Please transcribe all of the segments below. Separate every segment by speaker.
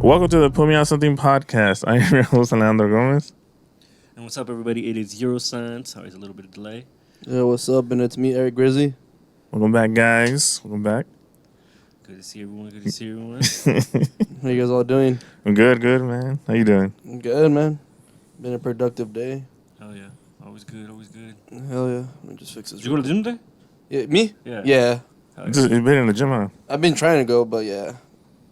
Speaker 1: Welcome to the Put Me On Something podcast. I am your host, Alejandro Gomez.
Speaker 2: And what's up, everybody? It is Eurosign. Sorry, it's a little bit of delay.
Speaker 3: Yeah, what's up? And it's me, Eric Grizzy.
Speaker 1: Welcome back, guys. Welcome back.
Speaker 2: Good to see everyone. Good to see everyone.
Speaker 3: How you guys all doing?
Speaker 1: I'm good, man. How you doing?
Speaker 3: Good, man. Been a productive day.
Speaker 2: Hell yeah. Always good, always good.
Speaker 3: Hell yeah. Let me just fix this.
Speaker 2: Did you go to the gym today?
Speaker 3: Yeah, me?
Speaker 2: Yeah.
Speaker 3: Yeah.
Speaker 2: Hell
Speaker 1: You've been in the gym, huh?
Speaker 3: I've been trying to go, but yeah.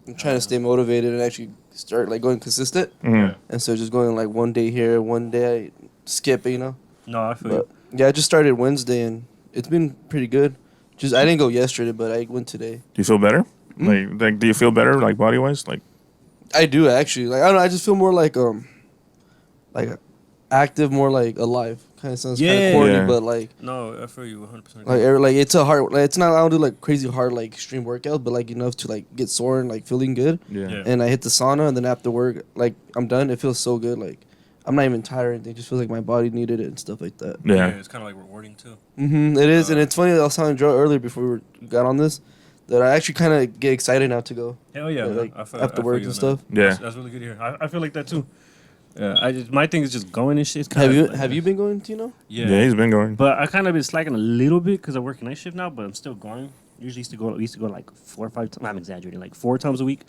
Speaker 3: I'm trying to stay motivated and actually start like going consistent.
Speaker 1: Mhm.
Speaker 3: And so just going like one day here, one day I skip, you know?
Speaker 2: No, I feel
Speaker 3: But yeah, I just started Wednesday and it's been pretty good. Just I didn't go yesterday, but I went today.
Speaker 1: Do you feel better? Like, do you feel better, like body wise? Like,
Speaker 3: I do actually. Like I don't know, I just feel more like active, more like alive. Kind of sounds kind
Speaker 2: Yeah.
Speaker 3: of corny,
Speaker 1: Yeah.
Speaker 3: but like
Speaker 2: No, I feel you 100%.
Speaker 3: like it's a hard. Like, it's not. I don't do like crazy hard like extreme workouts, but like enough to like get sore and like feeling good.
Speaker 1: yeah.
Speaker 2: Yeah.
Speaker 3: And I hit the sauna, and then after work, like I'm done. It feels so good. Like I'm not even tired or anything. It just feels like my body needed it and stuff like that.
Speaker 1: Yeah.
Speaker 2: It's kind of like rewarding, too.
Speaker 3: It is, and it's funny. I was telling Joe earlier before we got on this that I actually kind of get excited now to go.
Speaker 2: Hell yeah, man.
Speaker 3: Like
Speaker 2: I feel,
Speaker 3: after
Speaker 2: I feel
Speaker 3: work
Speaker 2: you
Speaker 3: and
Speaker 2: on
Speaker 3: stuff.
Speaker 2: that.
Speaker 1: Yeah.
Speaker 2: That's really good to hear. I feel like that, too. Yeah, my thing is just going and shit. It's kinda
Speaker 3: Have you
Speaker 2: like-
Speaker 3: have you been going, Tino?
Speaker 1: Yeah, he's been going.
Speaker 2: But I kind of been slacking a little bit because I work night shift now, but I'm still going. Usually we used to go like 4 or 5 times. I'm exaggerating, like 4 times a week.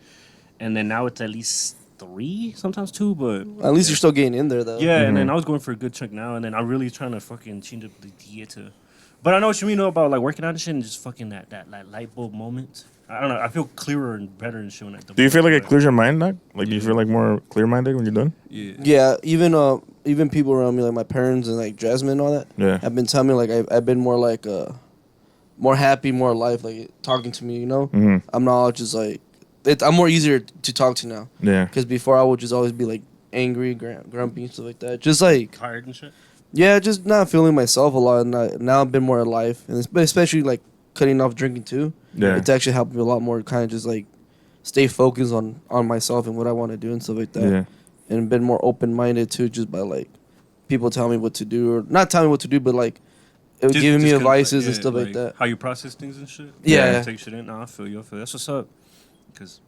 Speaker 2: And then now it's at least 3, sometimes 2, but
Speaker 3: At least you're still getting in there though.
Speaker 2: yeah, and then I was going for a good chunk now, and then I'm really trying to fucking change up the diet to. But I know what you mean though, about like working out and shit and just fucking that light bulb moment. I don't know. I feel clearer and better and shit when I
Speaker 1: Do you feel like it clears your mind, Doc? Like, do you feel like more clear minded when you're done?
Speaker 2: Yeah.
Speaker 3: Yeah, even people around me, like my parents and like Jasmine and all that,
Speaker 1: Yeah.
Speaker 3: have been telling me like I've been more like more happy, more alive, like talking to me. You know,
Speaker 1: Mm-hmm.
Speaker 3: I'm not just like I'm more easier to talk to now.
Speaker 1: Yeah.
Speaker 3: Because before I would just always be like angry, grumpy, and stuff like that. Just like
Speaker 2: Tired and shit.
Speaker 3: yeah, just not feeling myself a lot. And now I've been more alive, and but especially like cutting off drinking too.
Speaker 1: Yeah.
Speaker 3: It's actually helped me a lot more. Kind of just like stay focused on myself and what I want to do and stuff like that.
Speaker 1: Yeah.
Speaker 3: And been more open minded too, just by like people telling me what to do or not telling me what to do, but like giving me
Speaker 2: kinda,
Speaker 3: advices
Speaker 2: yeah,
Speaker 3: and stuff like that.
Speaker 2: How you process things and shit.
Speaker 3: Yeah.
Speaker 2: Take shit in. Nah, I feel you. That's what's up. Because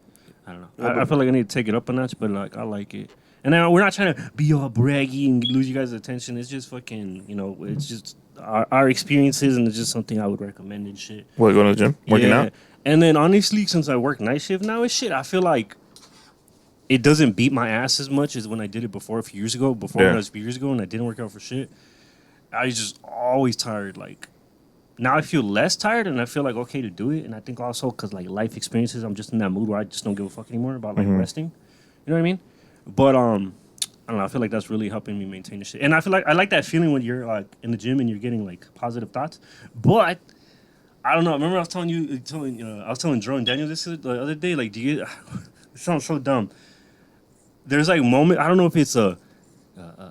Speaker 2: I don't know.
Speaker 3: Yeah,
Speaker 2: I feel like I need to take it up a notch, but like I like it. And then we're not trying to be all braggy and lose you guys' attention. It's just fucking, it's just our experiences, and it's just something I would recommend and shit.
Speaker 1: What, going to the gym? Working
Speaker 2: Yeah.
Speaker 1: out?
Speaker 2: And then honestly, since I work night shift now and shit, I feel like it doesn't beat my ass as much as when I did it before a few years ago. When I was a few years ago and I didn't work out for shit, I was just always tired. Like now I feel less tired and I feel like okay to do it. And I think also because like life experiences, I'm just in that mood where I just don't give a fuck anymore about like resting. You know what I mean? But I don't know. I feel like that's really helping me maintain the shit. And I feel like I like that feeling when you're like in the gym and you're getting like positive thoughts. But I don't know. Remember I was telling Drew and Daniel this the other day. Like, do you? It sounds so dumb. There's like moment. I don't know if it's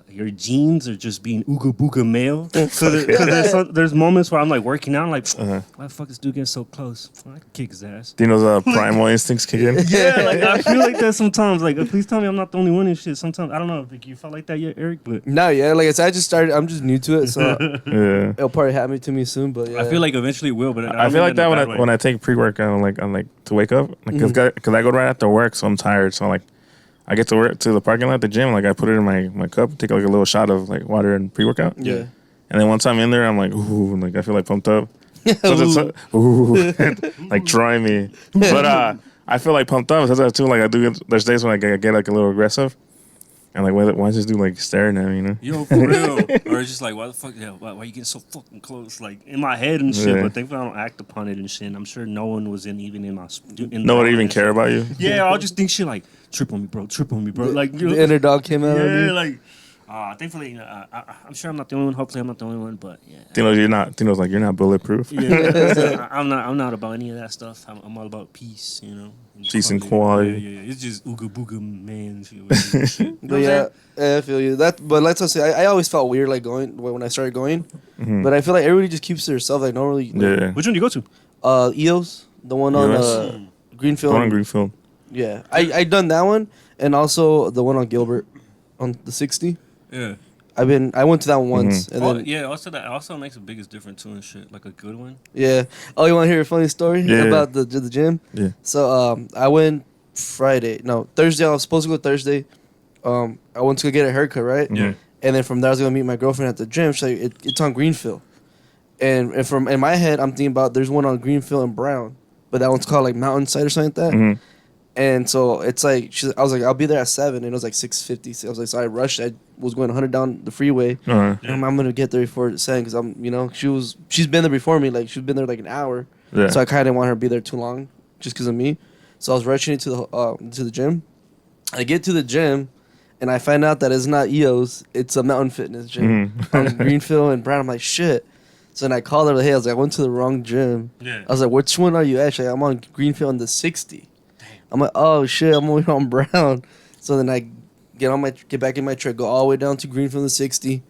Speaker 2: your genes or just being ooga booga male. Because there's moments where I'm like working out, like why the fuck this dude getting so close? I can kick his ass.
Speaker 1: Dino's primal instincts kick in?
Speaker 2: Yeah, like I feel like that sometimes. Like, please tell me I'm not the only one in shit. Sometimes I don't know if you felt like that yet, Eric, but
Speaker 3: No, yeah, like I said, I just started. I'm just new to it, so
Speaker 1: Yeah.
Speaker 3: it'll probably happen to me soon. But yeah,
Speaker 2: I feel like eventually it will. But
Speaker 1: I feel like that when I take pre-workout, like to wake up, because I go right after work, so I'm tired. So like, I get to work to the parking lot at the gym, like I put it in my cup, take like a little shot of like water and pre-workout.
Speaker 3: yeah.
Speaker 1: And then once I'm in there, I'm like, ooh, like I feel like pumped up. So ooh, like try me. But I feel like pumped up. That's too. Like there's days when I get like a little aggressive, and like why is this dude like staring at me? You know?
Speaker 2: Yo, for real. Or it's just like, why the fuck, yeah, why you getting so fucking close? Like, in my head and shit,
Speaker 1: Yeah.
Speaker 2: but thankfully I don't act upon it and shit. And I'm sure no one was even in my...
Speaker 1: No one even care about you.
Speaker 2: Yeah, I'll just think shit like, trip on me, bro. Like, you know,
Speaker 3: The inner dog came out. of
Speaker 2: yeah,
Speaker 3: me.
Speaker 2: like... thankfully, I'm sure I'm not the only one. Hopefully I'm not the only one, but yeah.
Speaker 1: Tino's like, you're not bulletproof.
Speaker 2: Yeah, I'm not about any of that stuff. I'm all about peace, you know.
Speaker 1: Peace and quality.
Speaker 2: Yeah. It's just ooga booga man shit.
Speaker 3: But yeah, I feel you. But let's just say I always felt weird like going when I started going. But I feel like everybody just keeps to themselves. Like don't really. Like,
Speaker 1: Yeah.
Speaker 2: Which one do you go to?
Speaker 3: EOS, the one on
Speaker 1: EOS?
Speaker 3: Greenfield.
Speaker 1: One on Greenfield.
Speaker 3: Yeah, I done that one, and also the one on Gilbert, on the 60.
Speaker 2: Yeah.
Speaker 3: I went to that one once, and
Speaker 2: Oh,
Speaker 3: then
Speaker 2: yeah, also that also makes the biggest difference too and shit. Like a good one.
Speaker 3: yeah. Oh, you want to hear a funny story
Speaker 1: Yeah.
Speaker 3: about the gym?
Speaker 1: Yeah.
Speaker 3: So I went Thursday. I was supposed to go Thursday. I went to go get a haircut, right?
Speaker 2: Yeah.
Speaker 3: And then from there, I was gonna meet my girlfriend at the gym. She's like, it's on Greenfield. And from in my head, I'm thinking about there's one on Greenfield and Brown, but that one's called like Mountainside or something like that.
Speaker 1: Mhm.
Speaker 3: And so it's like I was like, I'll be there at 7, and it was like 6:50. So I was like, so I rushed. I was going 100 down the freeway.
Speaker 1: Uh-huh.
Speaker 3: And I'm gonna get there before 7 because she's been there before me. Like she's been there like an hour.
Speaker 1: Yeah.
Speaker 3: So I kind of didn't want her to be there too long, just because of me. So I was rushing into the gym. I get to the gym, and I find out that it's not EOS. It's a Mountain Fitness gym on Greenfield and Brown. I'm like, shit. So then I called her. Like, hey, I was like, I went to the wrong gym.
Speaker 2: Yeah.
Speaker 3: I was like, which one are you actually? I'm on Greenfield on the 60. I'm like, oh shit, I'm over here on Brown. So then I get back in my truck, go all the way down to Greenfield the 60,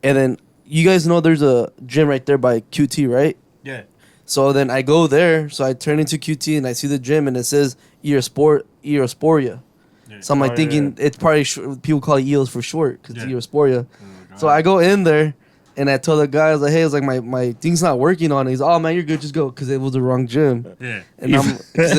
Speaker 3: and then you guys know there's a gym right there by QT, right?
Speaker 2: Yeah.
Speaker 3: So then I go there, so I turn into QT and I see the gym and it says Eosporia.
Speaker 2: Yeah.
Speaker 3: So I'm like
Speaker 1: Oh,
Speaker 3: thinking
Speaker 1: yeah.
Speaker 3: it's probably people call it EOS for short because
Speaker 2: Yeah.
Speaker 3: it's Eosporia. So I go in there and I told the guy, I was like, hey, it's like my thing's not working on it. He's oh man, you're good, just go because it was the wrong gym.
Speaker 2: Yeah.
Speaker 3: And I'm because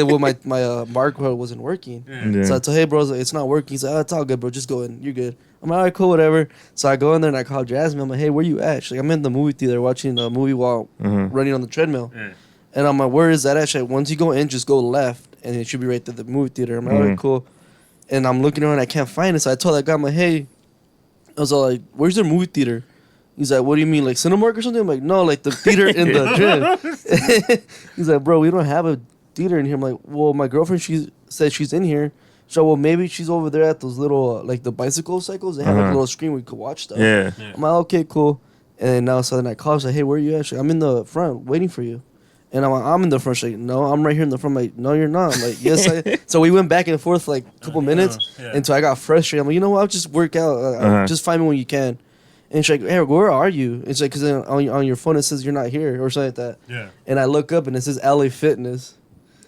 Speaker 3: my barcode wasn't working.
Speaker 2: Yeah.
Speaker 3: So I told, hey, bro, I was like, it's not working. He's like, oh, it's all good, bro. Just go in. You're good. I'm like, all right, cool, whatever. So I go in there and I call Jasmine. I'm like, hey, where you at? She's like, I'm in the movie theater watching the movie while running on the treadmill.
Speaker 2: Yeah.
Speaker 3: And I'm like, where is that at? She's like, once you go in, just go left, and it should be right there, the movie theater. I'm like, all right, cool. And I'm looking around, I can't find it. So I told that guy, I'm like, hey, I was all like, where's their movie theater? He's like, what do you mean, like Cinemark or something? I'm like, no, like the theater in the gym. He's like, bro, we don't have a theater in here. I'm like, well, my girlfriend, she said she's in here. So, well, maybe she's over there at those little, like the bicycle cycles. They have like a little screen where you could watch stuff.
Speaker 1: Yeah.
Speaker 3: I'm like, okay, cool. And then now, so then I call, I was like, hey, where are you at? She's like, I'm in the front waiting for you. And I'm like, I'm in the front. She's like, no, I'm right here in the front. I'm like, no, you're not. I'm like, yes, I. So we went back and forth for like a couple minutes
Speaker 2: yeah.
Speaker 3: until I got frustrated. I'm like, you know what? I'll just work out. Just find me when you can. And she's like, hey, where are you? It's like, because on your phone it says you're not here or something like that.
Speaker 2: Yeah.
Speaker 3: And I look up and it says LA Fitness.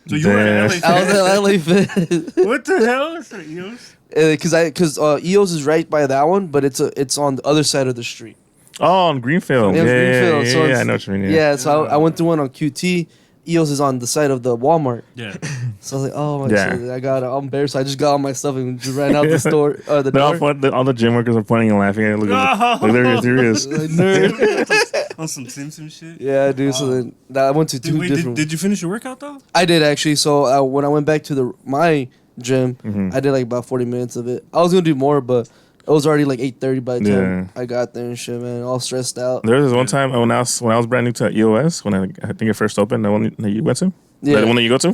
Speaker 2: So you were at LA.
Speaker 3: I was at LA Fitness.
Speaker 2: What the hell is that, EOS?
Speaker 3: Because EOS is right by that one, but it's on the other side of the street.
Speaker 1: Oh, on Greenfield.
Speaker 3: Yeah,
Speaker 1: Yeah,
Speaker 3: Greenfield.
Speaker 1: yeah,
Speaker 3: So
Speaker 1: yeah,
Speaker 3: it's-
Speaker 1: I know what you mean.
Speaker 3: Yeah, so I went to one on QT. EOS is on the side of the Walmart.
Speaker 2: Yeah.
Speaker 3: So I was like, oh my
Speaker 1: Yeah.
Speaker 3: shit, I'm embarrassed. So I just got all my stuff and just ran out the store. The
Speaker 1: They're all,
Speaker 3: door.
Speaker 1: all the gym workers are pointing and laughing at it. Look, there he is.
Speaker 3: Like, nerd.
Speaker 2: On some Simpson shit.
Speaker 3: Yeah, dude. So then I went to two different.
Speaker 2: Did you finish your workout though?
Speaker 3: I did actually. So when I went back to my gym,
Speaker 1: Mm-hmm.
Speaker 3: I did like about 40 minutes of it. I was gonna do more, but it was already like 8:30 by the time I got there and shit, man. All stressed out.
Speaker 1: There was this one time when I was brand new to EOS, when I think it first opened, the one that you went to?
Speaker 3: Yeah.
Speaker 1: The one that you go to?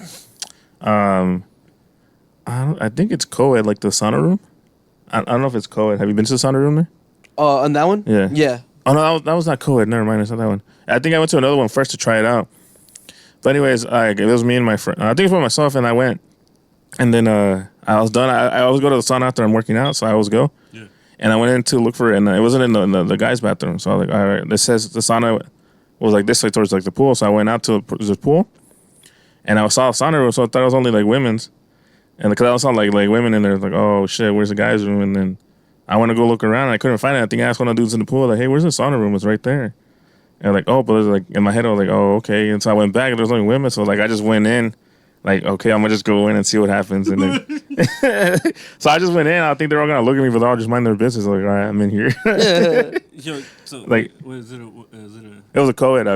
Speaker 1: I think it's co-ed, like the sauna room. I don't know if it's co-ed. Have you been to the sauna room there?
Speaker 3: On that one?
Speaker 1: Yeah.
Speaker 3: Yeah.
Speaker 1: Oh, no, that was not co-ed. Never mind, it's not that one. I think I went to another one first to try it out. But anyways, it was me and my friend. I think it was myself, and I went. And then I was done. I always go to the sauna after I'm working out, so I always go.
Speaker 2: Yeah.
Speaker 1: And I went in to look for it, and it wasn't in the guy's bathroom. So I was like, all right, this says the sauna was like this way towards like the pool. So I went out to the pool, and I saw a sauna room, so I thought it was only like women's. And because I saw like women in there, like, oh shit, where's the guys' room? And then I went to go look around, and I couldn't find it. I think I asked one of the dudes in the pool, like, hey, where's the sauna room? It's right there. And like, oh, but it was like in my head, I was like, oh, okay. And so I went back, and there was only women, so like I just went in. Like, okay, I'm gonna just go in and see what happens, and then so I just went in. I think they're all gonna look at me, but they're all just mind their business. Like, all right, I'm in here.
Speaker 2: Yo, so
Speaker 1: Like-
Speaker 2: what is it? Is it a?
Speaker 1: It was a co-ed.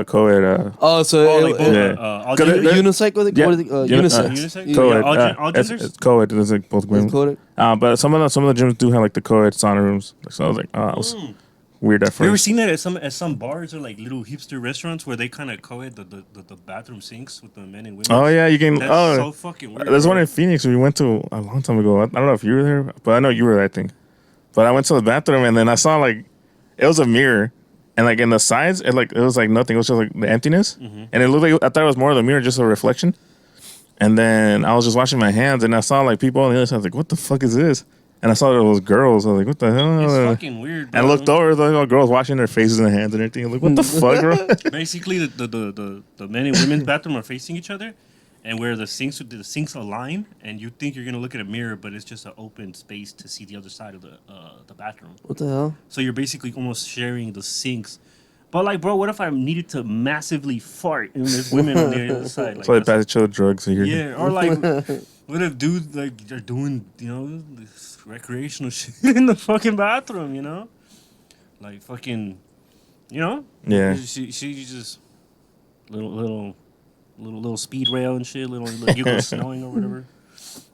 Speaker 3: Oh, so
Speaker 2: Oh, like both,
Speaker 1: Yeah.
Speaker 2: all
Speaker 1: Cause
Speaker 2: genders?
Speaker 1: they're-
Speaker 3: unisex? What
Speaker 1: Yeah.
Speaker 3: are they?
Speaker 1: Unisex.
Speaker 2: Unisex?
Speaker 3: Yeah.
Speaker 1: Co-ed.
Speaker 2: all
Speaker 1: It's
Speaker 2: genders?
Speaker 1: co-ed. It's like both women.
Speaker 3: It's coded?
Speaker 1: But some of the gyms do have like the co-ed sauna rooms. So I was like, oh, that was weird at
Speaker 2: You ever
Speaker 1: first.
Speaker 2: seen that at some bars or like little hipster restaurants where they kind of co-ed the bathroom sinks with the men and women?
Speaker 1: Oh yeah, you can.
Speaker 2: That's so fucking weird.
Speaker 1: There's
Speaker 2: bro.
Speaker 1: one in Phoenix we went to a long time ago. I don't know if you were there, but I know you were there, I think. But I went to the bathroom and then I saw like it was a mirror, and like in the sides, it was like nothing. It was just like the emptiness, and it looked like I thought it was more of the mirror, just a reflection. And then I was just washing my hands, and I saw like people on the other side. I was like, "What the fuck is this?" And I saw those girls. I was like, "What the hell?"
Speaker 2: It's fucking weird.
Speaker 1: And I
Speaker 2: bro.
Speaker 1: looked over, like all girls washing their faces and hands and everything. I'm like, what the fuck, bro?
Speaker 2: Basically, the men and women's bathroom are facing each other, and where the sinks align, and you think you're gonna look at a mirror, but it's just an open space to see the other side of the bathroom.
Speaker 3: What the hell?
Speaker 2: So you're basically almost sharing the sinks. But like, bro, what if I needed to massively fart and there's women on the other side? Like,
Speaker 1: So they
Speaker 2: that's-
Speaker 1: pass each other drugs. So you're
Speaker 2: yeah, or like, What if dudes like they're doing, this recreational shit in the fucking bathroom, like fucking,
Speaker 1: Yeah.
Speaker 2: she just little speed rail and shit, little you go snowing or whatever,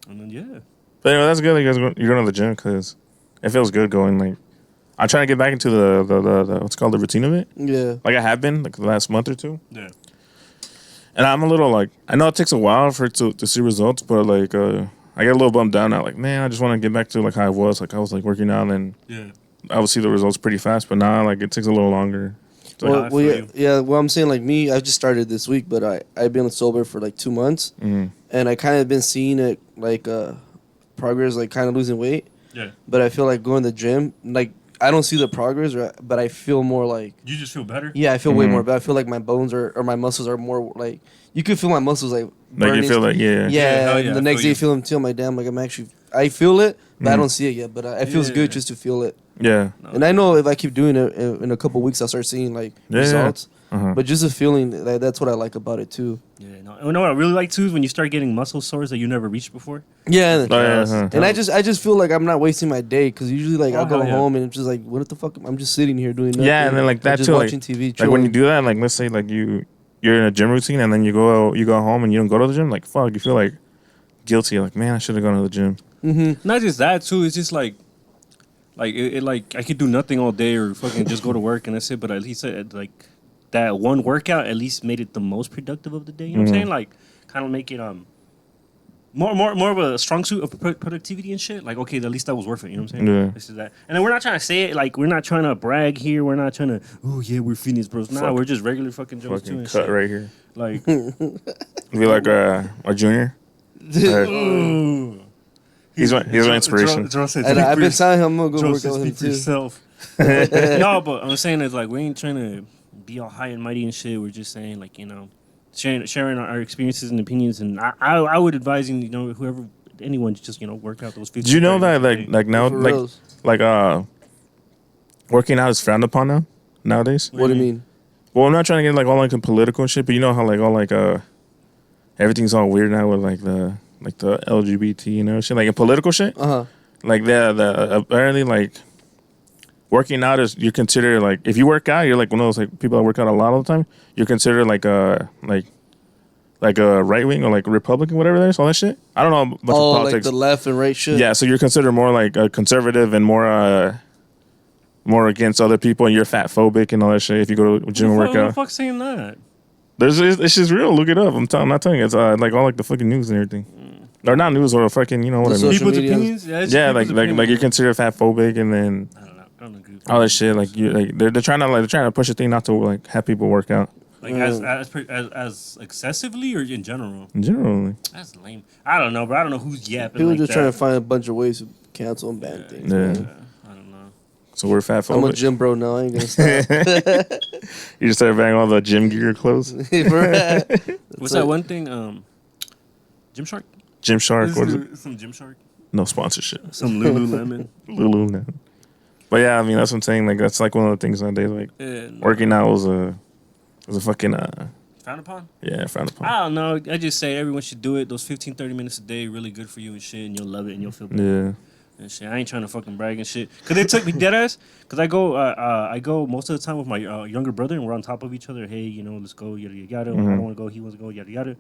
Speaker 2: and then yeah.
Speaker 1: But anyway, that's good that you're going to the gym because it feels good going. Like, I'm trying to get back into the what's called the routine of it.
Speaker 3: Yeah.
Speaker 1: Like I have been like the last month or two.
Speaker 2: Yeah.
Speaker 1: And I'm a little like, I know it takes a while for it to see results, but like I get a little bummed down now. Like, man, I just want to get back to like how I was. Like I was like working out and
Speaker 2: Yeah.
Speaker 1: I would see the results pretty fast, but now like it takes a little longer.
Speaker 2: I feel you.
Speaker 3: yeah. Well, I'm saying like me, I just started this week, but I've been sober for like 2 months,
Speaker 1: Mhm.
Speaker 3: and I kind of been seeing it like progress, like kind of losing weight.
Speaker 2: Yeah.
Speaker 3: But I feel like going to the gym, like I don't see the progress, but I feel more like
Speaker 2: You just feel better.
Speaker 3: yeah, I feel way
Speaker 1: Mhm.
Speaker 3: more. But I feel like my bones or my muscles are more like you could feel my muscles like
Speaker 1: Like you
Speaker 3: burning.
Speaker 1: feel like
Speaker 3: yeah.
Speaker 2: hell yeah,
Speaker 3: The
Speaker 2: I
Speaker 3: next
Speaker 2: feel
Speaker 3: day
Speaker 2: you.
Speaker 3: you feel them too. I'm like damn, like I feel it, but I
Speaker 1: Mhm.
Speaker 3: don't see it yet. But it feels
Speaker 2: Yeah.
Speaker 3: good just to feel it.
Speaker 1: yeah.
Speaker 3: And I know if I keep doing it in a couple weeks, I'll start seeing like
Speaker 1: Yeah.
Speaker 3: results.
Speaker 1: Uh-huh.
Speaker 3: But just the feeling, that's what I like about it too.
Speaker 2: Yeah. No. You know what I really like too is when you start getting muscle sores that you never reached before.
Speaker 3: Yeah.
Speaker 1: Oh, yeah, uh-huh.
Speaker 3: And I just feel like I'm not wasting my day because usually like I'll go
Speaker 2: hell yeah.
Speaker 3: home and it's just like what the fuck I'm just sitting here doing nothing.
Speaker 1: Yeah, and then like
Speaker 3: or
Speaker 1: that
Speaker 3: just
Speaker 1: too,
Speaker 3: watching TV.
Speaker 1: like when you
Speaker 3: chilling.
Speaker 1: do that, like let's say like you're in a gym routine and then you go home and you don't go to the gym, like fuck, you feel like guilty. Like man, I should have gone to the gym.
Speaker 2: Not just that too. It's just like like I could do nothing all day or fucking just go to work and that's it. But at least like that one workout at least made it the most productive of the day. You know what I'm saying? Like kind of make it more of a strong suit of productivity and shit. Like okay, at least that was worth it. You know what I'm saying?
Speaker 1: Yeah.
Speaker 2: This is that. And then we're not trying to say it like we're not trying to brag here. We're not trying to oh yeah we're fitness bros. Nah,
Speaker 1: Fuck.
Speaker 2: we're just regular fucking Joes too
Speaker 1: Fucking
Speaker 2: and
Speaker 1: cut
Speaker 2: shit.
Speaker 1: right here.
Speaker 2: Like
Speaker 1: Be like our junior.
Speaker 2: ooh.
Speaker 1: He's my inspiration.
Speaker 3: And I've been telling him I'm gonna go work out with him
Speaker 2: for
Speaker 3: too.
Speaker 2: yourself. No, but I'm saying is like we ain't trying to be all high and mighty and shit. We're just saying like sharing our experiences and opinions. And I would advise whoever anyone to just work out those 50.
Speaker 1: Do you know that like now
Speaker 3: For
Speaker 1: like
Speaker 3: reals.
Speaker 1: working out is frowned upon nowadays?
Speaker 3: What do you mean?
Speaker 1: Well, I'm not trying to get like all like the political shit, but you know how like all like everything's all weird now with like the LGBT shit, like in political shit. Like the apparently like working out is you're considered like if you work out, you're like one of those like people that work out a lot all the time. You're considered like a right wing or like Republican, whatever that is, all that shit. I don't know much of
Speaker 3: Like
Speaker 1: politics.
Speaker 3: the left and right shit.
Speaker 1: Yeah, so you're considered more like a conservative and more against other people, and you're fat phobic and all that shit. If you go to a gym and work
Speaker 2: Who the
Speaker 1: out,
Speaker 2: fuck saying that?
Speaker 1: it's just real. Look it up. I'm not telling you. It's like all like the fucking news and everything, or not news or fucking what I mean.
Speaker 3: social
Speaker 2: People's
Speaker 3: media.
Speaker 2: opinions. Yeah, it's
Speaker 1: Yeah,
Speaker 2: people's
Speaker 1: like
Speaker 2: opinions.
Speaker 1: you're considered fat phobic, and then
Speaker 2: I don't know. I don't agree with
Speaker 1: all that shit. Like you like they're trying to push a thing not to like have people work out
Speaker 2: Like as excessively or in general.
Speaker 1: in general.
Speaker 2: That's lame. I don't know, bro. I don't know who's yapping.
Speaker 3: People
Speaker 2: like
Speaker 3: just
Speaker 2: that.
Speaker 3: trying to find a bunch of ways to cancel and ban things.
Speaker 1: Yeah.
Speaker 3: man.
Speaker 2: I don't know.
Speaker 1: So we're fat
Speaker 3: I'm a
Speaker 1: phobic.
Speaker 3: gym bro now. I ain't gonna stop.
Speaker 1: You just start buying all the gym gear clothes.
Speaker 2: What's that one thing? Gymshark.
Speaker 1: Gymshark. What is it?
Speaker 2: Some Gymshark.
Speaker 1: No sponsorship.
Speaker 2: Some Lululemon.
Speaker 1: Lulu. But yeah, I mean that's what I'm saying. Like that's like one of the things nowadays. Like
Speaker 2: And,
Speaker 1: working out was a fucking
Speaker 2: frowned upon?
Speaker 1: frowned upon.
Speaker 2: I don't know. I just say everyone should do it. Those 15, 30 minutes a day really good for you and shit, and you'll love it and you'll feel better.
Speaker 1: Yeah.
Speaker 2: And shit. I ain't trying to fucking brag and shit. Cause they took me dead ass. Cause I go most of the time with my younger brother, and we're on top of each other. Hey, let's go yada yada yada. When I don't want to go, he wants to go yada yada.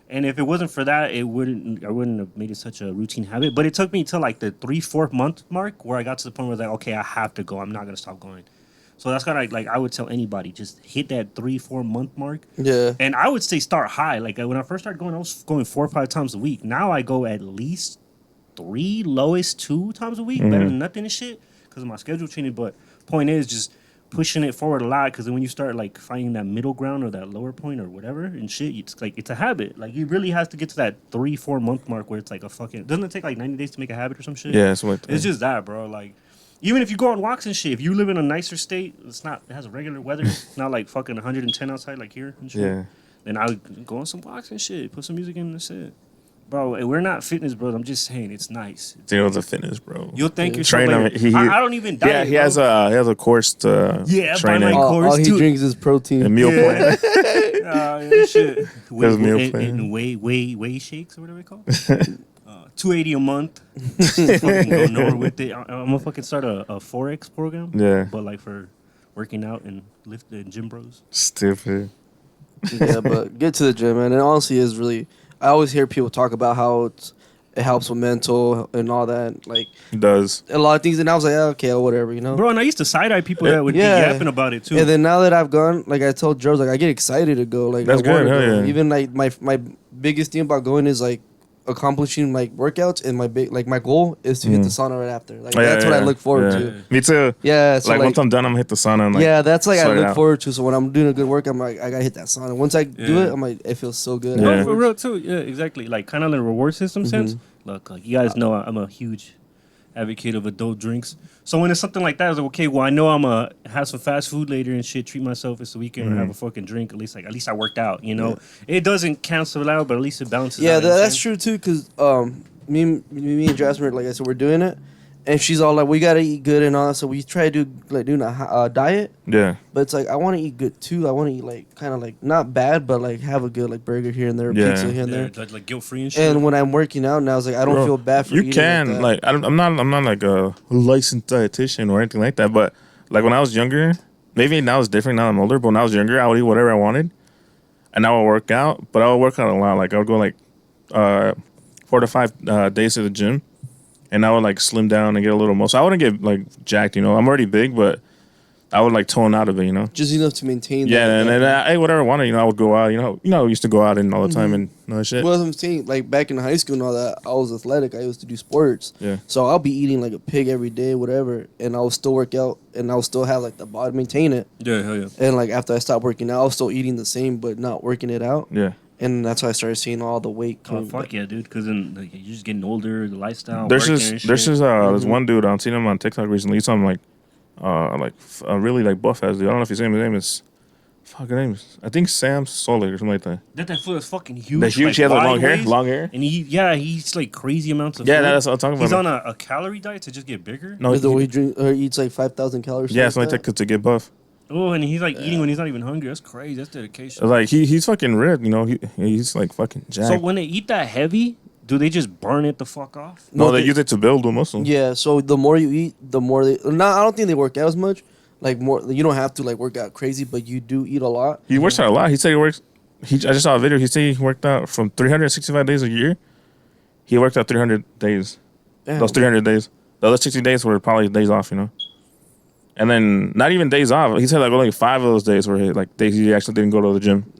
Speaker 2: And if it wasn't for that, I wouldn't have made it such a routine habit. But it took me to like the 3-4 month mark where I got to the point where like, okay, I have to go. I'm not gonna stop going. So that's kind of like I would tell anybody, just hit that 3-4 month mark.
Speaker 3: Yeah.
Speaker 2: And I would say start high. Like when I first started going, I was going 4 or 5 times a week. Now I go at least 3, lowest 2 times a week, better than nothing and shit, because of my schedule changing. But point is just pushing it forward a lot, because then when you start like finding that middle ground or that lower point or whatever and shit, it's like it's a habit. Like it really has to get to that 3-4 month mark where it's like a fucking. Doesn't it take like 90 days to make a habit or some shit?
Speaker 1: Yeah, something like that.
Speaker 2: It's just that, bro. Like, even if you go on walks and shit, if you live in a nicer state, it has a regular weather, not like fucking 110 outside like here and shit.
Speaker 1: Yeah.
Speaker 2: Then I would go on some walks and shit, put some music in and shit. Bro, and we're not fitness, bro. I'm just saying it's nice.
Speaker 1: Daniel's a fitness, bro.
Speaker 2: You'll thank yourself
Speaker 1: Train him.
Speaker 2: later. I don't even diet,
Speaker 1: Yeah, he has a course to
Speaker 2: Yeah,
Speaker 1: train
Speaker 2: by my
Speaker 1: in.
Speaker 2: course.
Speaker 3: All he
Speaker 2: too.
Speaker 3: drinks is protein.
Speaker 1: A meal plan.
Speaker 2: Yeah, shit.
Speaker 1: His meal plan.
Speaker 2: And whey shakes or whatever they call. $280 a month. Fucking go nowhere with it. I'm gonna fucking start a Forex program.
Speaker 1: Yeah.
Speaker 2: But like for working out and lifting and gym bros.
Speaker 1: Stupid.
Speaker 3: Yeah, but get to the gym, man. It honestly is really. I always hear people talk about how it helps with mental and all that. Like
Speaker 1: It does.
Speaker 3: a lot of things, and I was like, okay, whatever, you know.
Speaker 2: Bro, and I used to side eye people that would
Speaker 3: Yeah.
Speaker 2: be yapping about it too.
Speaker 3: And then now that I've gone, like I told Joe, like I get excited to go. Like
Speaker 1: That's
Speaker 3: I wanna
Speaker 1: good, hell
Speaker 3: go.
Speaker 1: yeah.
Speaker 3: Even like my biggest thing about going is like accomplishing like workouts, and my goal is to hit the sauna right after. Like
Speaker 1: Oh, yeah,
Speaker 3: that's what I
Speaker 1: yeah,
Speaker 3: look forward
Speaker 1: yeah.
Speaker 3: to.
Speaker 1: Me too.
Speaker 3: Yeah, so
Speaker 1: like, once I'm done, I'm gonna hit the sauna. And, like,
Speaker 3: yeah, that's like I
Speaker 1: sweat it
Speaker 3: look
Speaker 1: out.
Speaker 3: forward to. So when I'm doing a good work, I'm like I gotta hit that sauna. Once I do
Speaker 2: Yeah.
Speaker 3: it, I'm like it feels so good.
Speaker 1: Yeah.
Speaker 2: No, for real too. Yeah, exactly. Like kind of like a reward system sense. Look, like you guys know, I'm a huge advocate of adult drinks. So when it's something like that, it's like, okay, well, I know I'm gonna have some fast food later and shit, treat myself this weekend or have a fucking drink. At least I worked out. You know, it doesn't cancel it out, but at least it balances.
Speaker 3: Yeah,
Speaker 2: out, you know what I'm
Speaker 3: that's
Speaker 2: saying?
Speaker 3: true too. Cause me and Jasmine, like I said, we're doing it, and she's all like, we gotta eat good and all that. So we try to do like doing a diet.
Speaker 1: Yeah.
Speaker 3: But it's like I want to eat good too. I want to eat like kind of like not bad, but like have a good like burger here and there,
Speaker 1: Yeah.
Speaker 3: pizza here and
Speaker 2: Yeah,
Speaker 3: there.
Speaker 2: like guilt free and shit.
Speaker 3: And when I'm working out now, it's like I don't
Speaker 1: Bro,
Speaker 3: feel bad for
Speaker 1: you
Speaker 3: eating
Speaker 1: can
Speaker 3: like that.
Speaker 1: I'm not like a licensed dietitian or anything like that, but like when I was younger, maybe now it's different now I'm older, but when I was younger I would eat whatever I wanted and I would work out, but I would work out a lot. Like I would go like 4 to 5 days to the gym and I would like slim down and get a little muscle. I wouldn't get like jacked, you know, I'm already big, but I would like tone out of it, you know.
Speaker 3: Just enough to maintain.
Speaker 1: Yeah,
Speaker 3: that,
Speaker 1: and then I ate whatever I wanted, you know. I would go out, you know, I used to go out and all the time and all that shit.
Speaker 3: Well, I'm saying, like back in high school and all that, I was athletic. I used to do sports.
Speaker 1: Yeah.
Speaker 3: So I'll be eating like a pig every day, whatever, and I'll still work out, and I'll still have like the body, maintain it.
Speaker 2: yeah, hell yeah.
Speaker 3: And like after I stopped working out, I was still eating the same, but not working it out.
Speaker 1: Yeah.
Speaker 3: And that's how I started seeing all the weight
Speaker 2: Oh
Speaker 3: coming.
Speaker 2: fuck yeah, dude! Because then like, you're just getting older, the lifestyle.
Speaker 1: There's
Speaker 2: working
Speaker 1: this
Speaker 2: and
Speaker 1: there's
Speaker 2: shit.
Speaker 1: this there's one dude I've seen him on TikTok recently. He's some like really like buff ass dude. I don't know if his name is fucking name is I think Sam Solik or something like that.
Speaker 2: That foot is fucking huge.
Speaker 1: The huge, he has like
Speaker 2: wide
Speaker 1: long hair,
Speaker 2: waist,
Speaker 1: long hair.
Speaker 2: and he eats like crazy amounts of
Speaker 1: Yeah,
Speaker 2: food.
Speaker 1: that's what I'm talking about.
Speaker 2: He's on a calorie diet to just get bigger.
Speaker 1: No,
Speaker 3: Is the way he drink or eats like 5,000 calories?
Speaker 1: yeah,
Speaker 3: something
Speaker 1: something like that to get buff.
Speaker 2: Oh, and he's like eating when he's not even hungry. That's crazy. That's dedication.
Speaker 1: Like he's fucking ripped, you know. He's like fucking jacked.
Speaker 2: So when they eat that heavy, do they just burn it the fuck off?
Speaker 1: no, they
Speaker 3: they-
Speaker 1: use it to build the muscle.
Speaker 3: Yeah, so the more you eat, the more they. No, I don't think they work out as much. Like more, you don't have to like work out crazy, but you do eat a lot.
Speaker 1: He works out a lot. He said he works. I just saw a video. He said he worked out from 365 days a year. He worked out 300 days.
Speaker 3: Damn.
Speaker 1: Those 300 days. The other 60 days were probably days off, you know. And then not even days off. He said like only 5 of those days were like days he actually didn't go to the gym.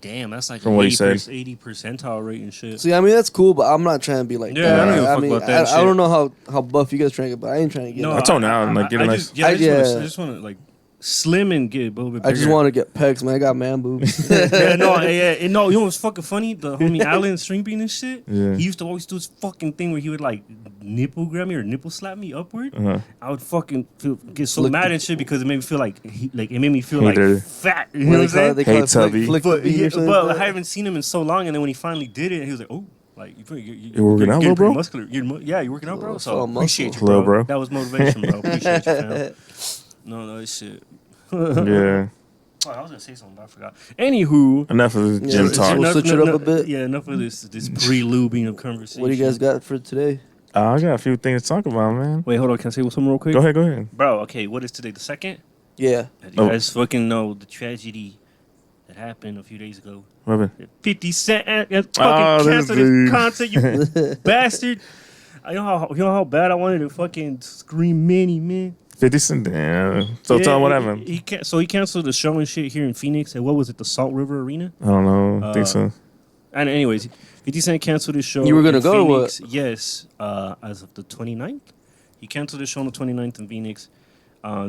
Speaker 2: Damn, that's like
Speaker 1: From what he
Speaker 2: 80 percentile rate and shit.
Speaker 3: See, I mean that's cool, but I'm not trying to be like
Speaker 2: Yeah,
Speaker 3: that.
Speaker 2: I don't give a fuck
Speaker 3: mean,
Speaker 2: about that
Speaker 3: I
Speaker 2: shit.
Speaker 3: don't know how buff you guys trying to get, but I ain't trying to get.
Speaker 1: I tone out and, like, get a nice-
Speaker 2: I
Speaker 3: Yeah.
Speaker 2: just want to like slim and get a little bit bigger.
Speaker 3: I just want to get pecs, man. I got man boobs.
Speaker 2: yeah, no, you know what's fucking funny? The homie Alan Stringbean and shit.
Speaker 1: Yeah.
Speaker 2: He used to always do this fucking thing where he would like nipple grab me or nipple slap me upward.
Speaker 1: Uh-huh.
Speaker 2: I would fucking get so
Speaker 3: Flick
Speaker 2: mad
Speaker 3: the-
Speaker 2: and shit because it made me feel like it made me feel
Speaker 1: Hey,
Speaker 2: like
Speaker 1: dude.
Speaker 2: fat. You know
Speaker 3: What
Speaker 2: what I'm saying?
Speaker 3: they call
Speaker 1: Hey,
Speaker 3: it flick,
Speaker 1: Tubby.
Speaker 3: flick the
Speaker 2: But,
Speaker 3: beat
Speaker 2: yeah,
Speaker 3: or something
Speaker 2: but
Speaker 3: like
Speaker 2: I
Speaker 3: that.
Speaker 2: haven't seen him in so long, and then when he finally did it, he was like, "Oh, like
Speaker 1: You're working out,
Speaker 2: getting
Speaker 1: little bro?
Speaker 2: pretty muscular. Yeah, you're working out, bro. So
Speaker 3: Oh,
Speaker 2: appreciate you,
Speaker 1: muscle. Little
Speaker 2: bro.
Speaker 1: bro.
Speaker 2: That was motivation, bro. Appreciate you, fam. No, it's shit.
Speaker 1: Yeah.
Speaker 2: Oh, I was gonna say something, but I forgot. Anywho,
Speaker 1: Enough of this
Speaker 3: Yeah,
Speaker 1: gym
Speaker 3: it's-
Speaker 1: talk.
Speaker 3: We'll switch it up a bit.
Speaker 2: Yeah, enough of this pre-lubing of conversation.
Speaker 3: What do you guys got for today?
Speaker 1: I got a few things to talk about, man.
Speaker 2: Wait, hold on. Can I say something real quick?
Speaker 1: Go ahead.
Speaker 2: Bro. Okay, what is today? The 2nd?
Speaker 3: Yeah.
Speaker 2: You
Speaker 1: Oh.
Speaker 2: guys fucking know the tragedy that happened a few days ago.
Speaker 1: What happened?
Speaker 2: 50 Cent fucking
Speaker 1: Oh, this
Speaker 2: canceled his
Speaker 1: dude.
Speaker 2: concert, you bastard. You know how bad I wanted to fucking scream Manny, man.
Speaker 1: 50 Cent. Yeah. So tell him what happened.
Speaker 2: He canceled the show and shit here in Phoenix. And what was it? The Salt River Arena.
Speaker 1: I don't know. I think so.
Speaker 2: And anyways, 50 Cent canceled his show.
Speaker 3: You were gonna
Speaker 2: in
Speaker 3: go or
Speaker 2: Phoenix. Yes, as of the 29th. He canceled his show on the 29th in Phoenix